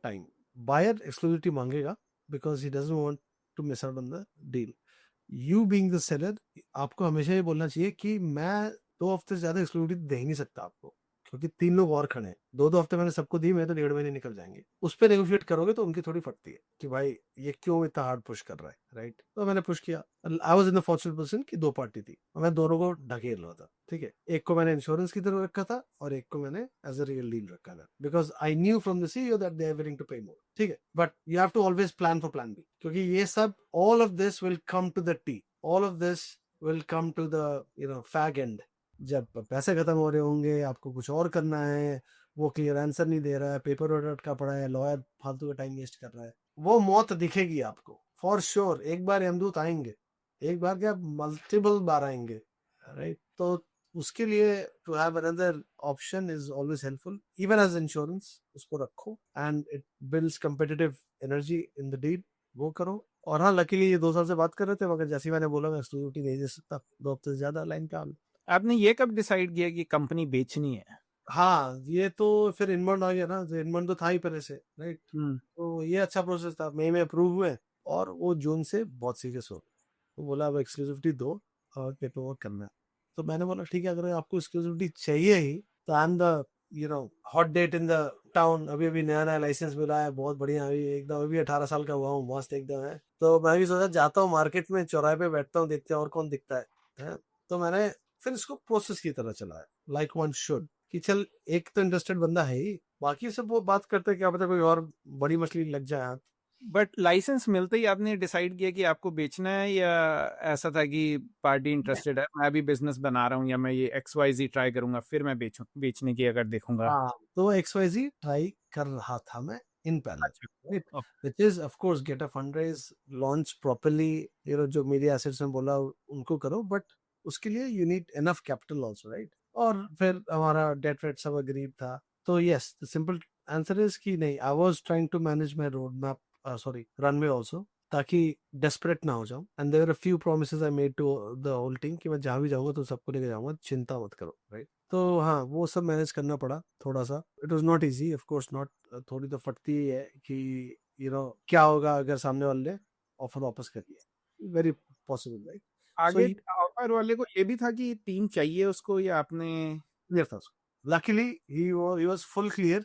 time. Buyer exclusivity मांगेगा because he doesn't want to miss out on the deal. You being the seller, आपको हमेशा ये बोलना चाहिए कि मैं 2 हफ्ते से ज्यादा एक्सक्लूसिविटी दे ही नहीं सकता आपको, क्योंकि 3 लोग और खड़े हैं. 2-2 हफ्ते मैंने सबको दी, मैं तो 1.5 महीने निकल जाएंगे. उस पर नेगोशिएट करोगे तो उनकी थोड़ी फटती है कि भाई ये क्यों इतना हार्ड पुश कर रहा है, राइट? तो मैंने पुश किया. I was in the fortunate position कि 2 पार्टी थी और मैं दोनों को ढकेल रहा था. ठीक है, एक को मैंने इंश्योरेंस की तरह रखा था और एक को मैंने एज अ रियल डील रखा था, because I knew from the CEO that they are willing to pay more. ठीक है, but you have to always plan for plan B, क्योंकि ये सब, all of this will come to the T, all of this will come to the fag end. जब पैसे खत्म हो रहे होंगे, आपको कुछ और करना है, वो क्लियर आंसर नहीं दे रहा है, पेपर वर्क अटका पड़ा है, लॉयर फालतू का टाइम वेस्ट कर रहा है, वो मौत दिखेगी आपको फॉर श्योर. एक बार यमदूत आएंगे, एक बार क्या, मल्टीपल बार आएंगे, राइट? तो उसके लिए to have another option is always helpful, even as insurance उसको रखो and it builds competitive energy in the deal, वो करो। और हाँ, लकीली ये 2 साल से बात कर रहे थे, मगर जैसे ही मैंने बोला मैं एक्सक्लूसिविटी नहीं दे सकता 2 हफ्ते से ज्यादा लाइन पे आम। आपने ये कब डिसाइड किया कि कंपनी बेचनी है? हाँ, ये तो फिर इनबाउंड आ गया ना, तो इनबाउंड तो था ही पहले से, राइट। हम्म। तो ये अच्छा प्रोसेस था, मई में अप्रूव हुए और वो जून से बहुत सीरियस हो, तो बोला अब एक्सक्लूसिविटी दो और पेपर वर्क करना है। तो मैंने बोला ठीक है, अगर आपको एक्सक्लूसिविटी चाहिए ही तो I am the hot date in the town, अभी अभी नया नया लाइसेंस मिला है, बहुत बढ़िया, अभी एकदम अभी 18 साल का हुआ हूँ, मस्त एकदम है। तो मैं भी सोचा जाता हूँ मार्केट में, चौराहे पे बैठता हूँ, देखते हैं और कौन दिखता है? तो मैंने फिर इसको प्रोसेस की तरह चलाया, लाइक वन शुड, कि चल एक तो इंटरेस्टेड बंदा है ही, बाकी सब वो बात करते हैं, क्या पता कोई और बड़ी मछली लग जाए हाथ। बट लाइसेंस मिलते ही आपने डिसाइड किया कि आपको बेचना है, या ऐसा था कि पार्टी इंटरेस्टेड है, मैं अभी बिजनेस बना रहा हूँ, या मैं ये XYZ ट्राई करूंगा फिर मैं बेचने की अगर देखूंगा? हाँ, तो XYZ ट्राई कर रहा था मैं इन पैरेलल, अच्छा। Right, okay. Which is of course get a fund raise, launch properly, जो मेरे एसेट्स में बोला उनको करो, बट उसके लिए you need enough capital also, right. और फिर हमारा डेट वेट सब अग्रीड था। तो yes, the simple answer is कि नहीं, I was trying to manage my road map, sorry runway also, ताकि डेस्परेट ना हो जाऊं। And there are a few promises I made to the whole team कि मैं जहां भी जाऊंगा तो सबको लेके जाऊंगा, चिंता मत करो, राइट। तो हाँ, वो सब मैनेज करना पड़ा थोड़ा सा, it was not easy, of course not. थोड़ी तो फटती ही है कि क्या होगा अगर सामने वाले ने ऑफर वापस कर दिया, वेरी पॉसिबल, राइट। सो आगे ऑफर वाले को ये भी था कि टीम चाहिए उसको, या आपने? क्लियर था उसको, luckily he was full clear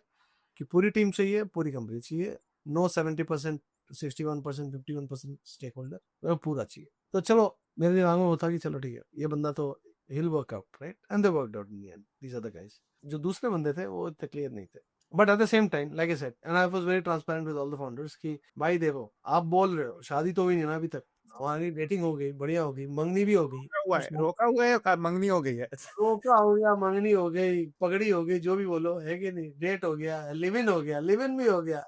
कि पूरी टीम चाहिए, पूरी कंपनी चाहिए, नो 70%, 61%, 51% स्टेक होल्डर, पूरा चाहिए। तो चलो, मेरे दिमाग में वो था कि चलो ठीक है, ये बंदा तो he'll work out, right? And they worked out in the end. These are the guys. जो दूसरे बंदे थे वो इतने क्लियर नहीं थे, but at the same time like I said and I was very transparent with all the founders कि भाई देखो, आप बोल रहे हो शादी तो हुई नहीं ना अभी तक, हमारी डेटिंग हो गई, बढ़िया हो गई, मंगनी भी हो गई, कुछ रोका हुआ है या मंगनी हो गई है? रोका हो गया, मंगनी हो गई, पगड़ी हो गई, जो भी बोलो, है कि नहीं, डेट हो गया, लिव इन हो गया, लिव इन भी हो गया,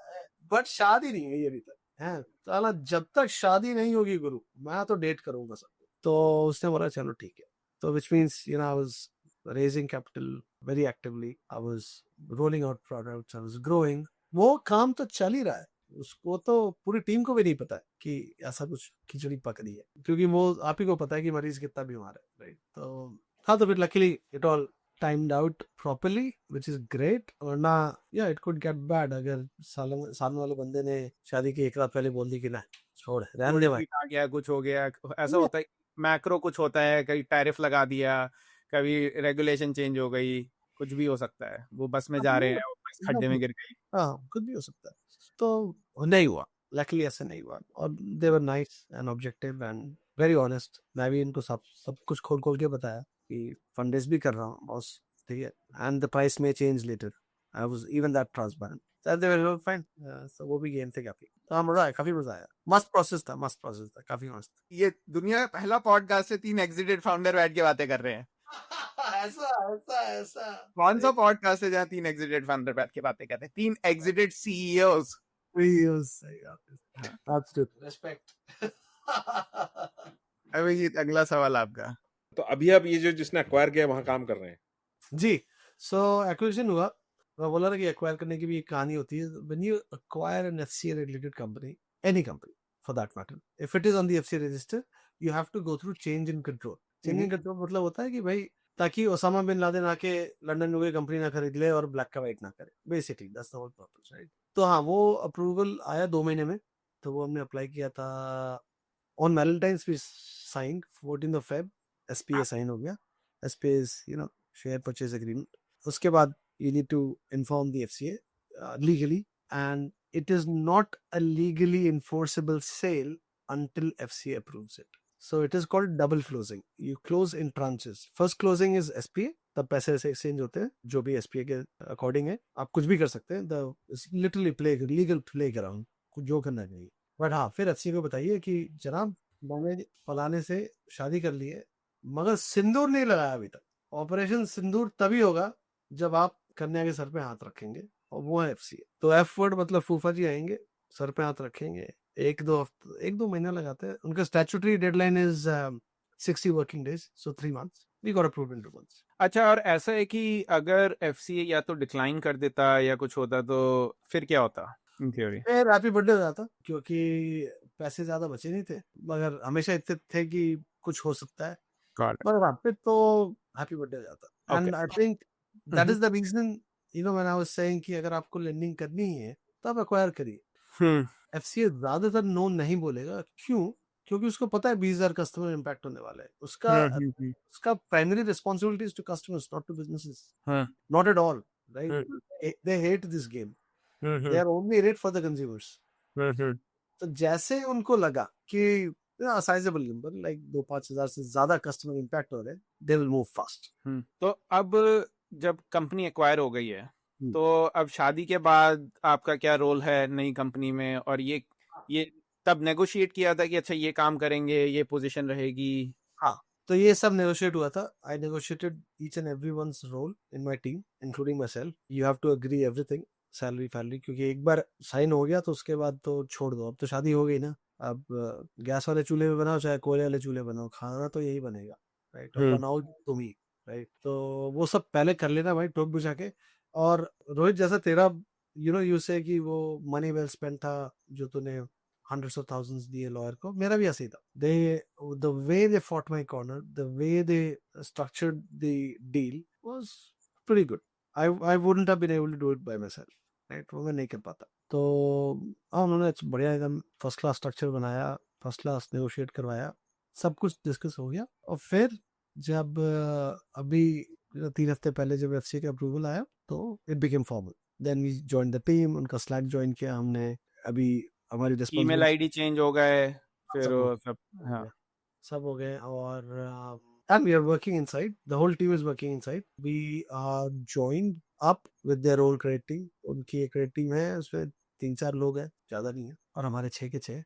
बट शादी नहीं हुई अभी तक है। साला जब तक शादी नहीं होगी गुरु, मैं तो डेट करूंगा सब। तो उसने बोला चलो ठीक है। तो which means I was raising capital very actively, I was rolling out products, I was growing. वो काम तो चल ही रहा है, उसको तो पूरी टीम को भी नहीं पता है कि ऐसा कुछ खिचड़ी पक रही है, क्योंकि वो आप ही को पता है कि मरीज कितना बीमार है, राइट। तो हाँ, तो फिर luckily it all timed out properly, which is great, वरना yeah it could get bad अगर सामने वाले बंदे ने शादी की एक रात पहले बोल दी कि ना छोड़ रहने दे भाई। आ गया, कुछ हो गया, ऐसा होता है। मैक्रो कुछ होता है, कभी टैरिफ लगा दिया, कभी रेगुलेशन चेंज हो गई, कुछ भी हो सकता है। वो बस में जा रहे हैं, वो बस खड्डे में गिर गई। हाँ, कुछ भी हो सकता है। तो नहीं हुआ, लकीली ऐसा नहीं हुआ, और they were nice and objective and very honest. मैं भी इनको सब सब कुछ खोल खोल के बताया कि फंड रेज भी कर रहा हूँ बॉस, ठीक है, एंड द प्राइस में change later, I was even that transparent, that they were fine. So वो भी गेम थे काफी, तो हाँ, मजा आया, काफी मजा आया, मस्त प्रोसेस था, मस्त प्रोसेस था, काफी मस्त। ये दुनिया का पहला पॉडकास्ट है 3 एग्जिटेड फाउंडर बैठ के बातें कर रहे हैं। ऐसा ऐसा ऐसा कौन सा पॉडकास्ट है जहाँ 3 एग्जिटेड फाउंडर बैठ के बातें कर रहे हैं? 3 एग्जिटेड CEOs। रेस्पेक्ट। अभी अगला सवाल आपका। तो अभी आप ये जो जिसने अक्वायर किया वहां काम कर रहे हैं? जी, सो एक्विजिशन हुआ, मैं बोला ना कि एक्वायर करने की भी एक कहानी होती है। When you acquire an FCA regulated company, any company for that matter, if it is on the FCA register, you have to go through change in control. Change in control मतलब होता है कि भाई, ताकि ओसामा बिन लादेन आके London में कोई company ना खरीद ले और ब्लैक का वाइट ना करे, basically that's the whole purpose, right. तो हाँ, वो अप्रूवल आया 2 महीने में, तो वो हमने अप्लाई किया था on Valentine's we sign 14 Feb, SPA sign हो गया। SPA is share purchase agreement. उसके बाद you need to inform the FCA legally, and it is not a legally enforceable sale until FCA approves it. So it is called double closing. You close in tranches. First closing is SPA, तब पैसे ऐसे exchange होते हैं, जो भी SPA के according है, आप कुछ भी कर सकते हैं, लिटरली लीगल प्ले ग्राउंड, कुछ जो करना चाहिए। बट हाँ, फिर FCA को बताइए कि जनाब, मैंने फलाने से शादी कर ली है, मगर सिंदूर नहीं लगाया अभी तक। ऑपरेशन सिंदूर तभी होगा जब आप कन्या के सर पे हाथ रखेंगे, और वो है FCA। तो F वर्ड मतलब फूफा जी आएंगे, सर पे हाथ रखेंगे, 1-2 महीना लगाते हैं। उनका statutory deadline is 60 working days, so 3 months। we got approved in 2 months. अच्छा, और ऐसा है कि अगर एफसीए या तो डिक्लाइन कर देता या कुछ होता तो फिर क्या होता इन थ्योरी? फिर हैप्पी बर्थडे हो जाता क्योंकि पैसे ज्यादा बचे नहीं थे, मगर हमेशा इतने थे कि कुछ हो सकता है, मगर वहाँ पे तो हैप्पी बर्थडे हो जाता। And I think that is the reason, you know, when I was saying कि अगर आपको लेंडिंग करनी ही है तो आप एक्वायर करिए। एफसीए ज्यादातर नो नहीं बोलेगा, क्यों? क्योंकि उसको पता है 20,000 कस्टमर इम्पैक्ट होने वाले हैं। उसका primary responsibility is to customers, not to businesses, not at all, right? They hate this game, they are only in it for the consumers. तो जैसे उनको लगा कि साइजेबल नंबर, लाइक 2-5 हजार से ज्यादा कस्टमर इम्पैक्ट हो रहे हैं, दे विल मूव फास्ट। तो अब जब कंपनी एक्वायर हो गई है, तो अब शादी के बाद आपका क्या रोल है नई कंपनी में? और ये तब नेगोशिएट किया था कि अच्छा ये काम करेंगे, ये पोजीशन रहेगी? हाँ, तो ये सब नेगोशिएट हुआ था। I negotiated each and everyone's role in my team including myself. You have to agree everything, salary फैलरी, क्योंकि एक बार साइन हो गया तो उसके बाद तो छोड़ दो। अब तो शादी हो गई ना, अब गैस वाले चूल्हे पे बनाओ चाहे कोयले वाले चूल्हे बनाओ, खाना तो यही बनेगा, राइट? और बनाओ तुम ही, राइट? तो वो सब पहले कर लेना भाई, टोक बुझा के। और रोहित, जैसा तेरा यू से कि वो मनी वेल स्पेंट था जो तूने hundreds of thousands दिए लॉयर को, मेरा भी ऐसे ही था। The way they fought my corner, the way they structured the deal was pretty good. I wouldn't have been able to do it by myself, right? वो मैं नहीं कर पाता। तो उन्होंने बढ़िया एकदम फर्स्ट क्लास स्ट्रक्चर बनाया, फर्स्ट क्लास नेगोशिएट करवाया, सब कुछ डिस्कस हो गया। और फिर जब अभी 3 हफ्ते पहले जब एफसीए का अप्रूवल आया तो it became formal. Then we join the team, उनका स्लैक ज्वाइन किया हमने। अभी हमारी ईमेल आईडी चेंज हो गए, फिर वो सब सब हो गए। और and we are working inside, the whole team is working inside. We are joined up with their own credit team. उनकी एक credit team है, उसमें 3-4 लोग हैं, ज्यादा नहीं है, और हमारे 6 के 6।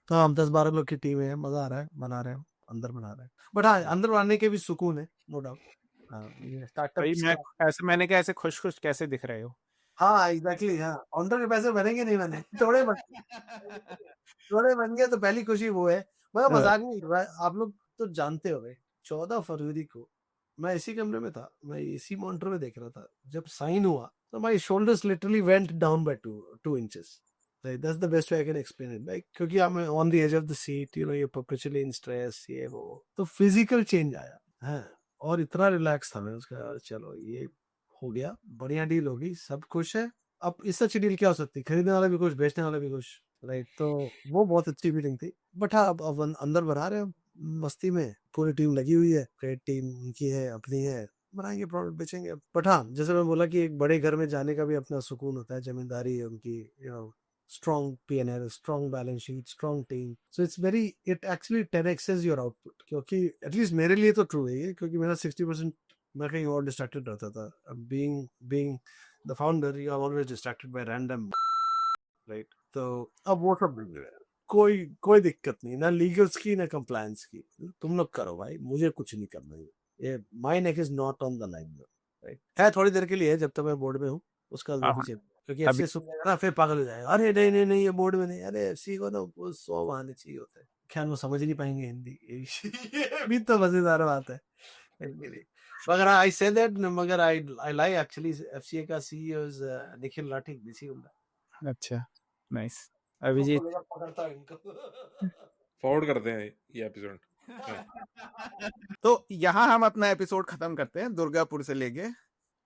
तो हम 10-12 लोग की टीम है। मजा आ रहा है, बना रहे हैं, अंदर बना रहे हैं। बट हाँ, अंदर बनाने के भी सुकून है, नो डाउट। स्टार्टअप मैंने कहा ऐसे खुश खुश कैसे दिख रहे हो? हाँ एग्जैक्टली, हाँ, ऑनर के पैसे बनेंगे नहीं बने, थोड़े बन गए तो पहली खुशी वो है। मैं मजाक नहीं कर रहा, आप लोग तो जानते हो भाई। 14 फरवरी को मैं इसी कमरे में था, मैं इसी मॉनिटर में देख रहा था। जब साइन हुआ तो my shoulders literally went down by 2 inches. That's the best way I can explain it, like, क्योंकि I am on the edge of the seat, you know, ये परपेचुअली इन स्ट्रेस, ये वो, तो फिजिकल चेंज आया है। और इतना relax था मैं, उसका चलो ये हो गया, बढ़िया डील होगी, सब खुश है। अब इससे अच्छी डील क्या हो सकती? खरीदने वाला भी खुश, बेचने वाला भी खुश, राइट? तो वो बहुत अच्छी फीलिंग थी। बट हाँ, अब अंदर बना रहे हैं मस्ती में, पूरी टीम लगी हुई है, क्रेडिट टीम उनकी है, अपनी है, बनाएंगे, प्रोडक्ट बेचेंगे। बट हाँ, जैसे मैं बोला कि एक बड़े घर में जाने का भी अपना सुकून होता है, जमींदारी है उनकी, you know, strong P&L, strong balance sheet, strong team, so it actually 10x's your output. क्योंकि एटलीस्ट मेरे लिए तो ट्रू है ये, क्योंकि मेरा 60% मैं कहीं और डिस्ट्रैक्टेड रहता था। Being the founder, you are always distracted by random, right? तो अब वो सब मिल गया, कोई दिक्कत नहीं, ना लीगल्स की ना कंप्लायंस की। तुम लोग करो भाई, मुझे कुछ नहीं करना है, ये my neck is not on the line, right? है थोड़ी देर के लिए है, जब तक मैं बोर्ड में हूँ, उसका वो भी क्योंकि एफसी सुनेगा ना, फिर पागल हो जाएगा, अरे नहीं नहीं ये बोर्ड में नहीं, अरे एफसी को ना वो 100 आने चाहिए होते हैं। खैर वो समझ नहीं पाएंगे हिंदी, ये भी तो मजेदार बात है। मगर आई से दैट, मगर आई लाइक एक्चुअली एफसीए का CEO is Nikhil Rathi, BC उम्र। अच्छा, नाइस। अभिजीत पकड़ता है इनको। फॉरवर्ड करते हैं ये एपिसोड। तो यहाँ हम अपना एपिसोड खत्म करते हैं। दुर्गापुर से लेके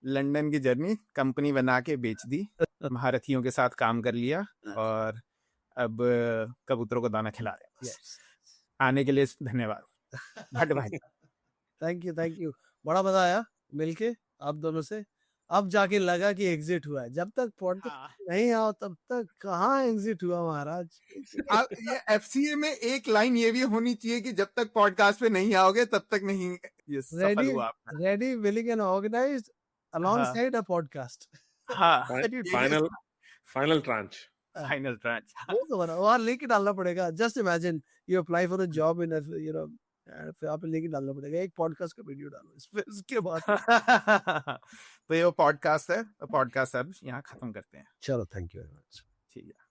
लंदन की जर्नी, कंपनी बना के बेच दी, महारथियों के साथ काम कर लिया, और अब कबूतरों को दाना खिला रहे हैं। आने के लिए धन्यवाद भट्ट भाई। थैंक यू, बड़ा मजा आया मिलके आप दोनों से। अब जाके लगा कि एग्जिट हुआ है, जब तक पॉडकास्ट नहीं आओ तब तक कहाँ एग्जिट हुआ महाराज। ये एफसीए में एक लाइन ये भी होनी चाहिए कि जब तक पॉडकास्ट पे नहीं आओगे तब तक नहीं ये सफल हुआ आपका। Ready, willing and organised alongside a podcast. हाँ, फाइनल ट्रांच। वो तो बना, वहाँ लिंक डालना पड़ेगा। Just imagine you apply for a job in, you know, फिर आप लिंक डालना पड़ेगा, एक पॉडकास्ट का वीडियो डालो इसके बाद। तो ये पॉडकास्ट है, पॉडकास्ट अब यहाँ खत्म करते हैं। चलो, थैंक यू वेरी मच। ठीक है।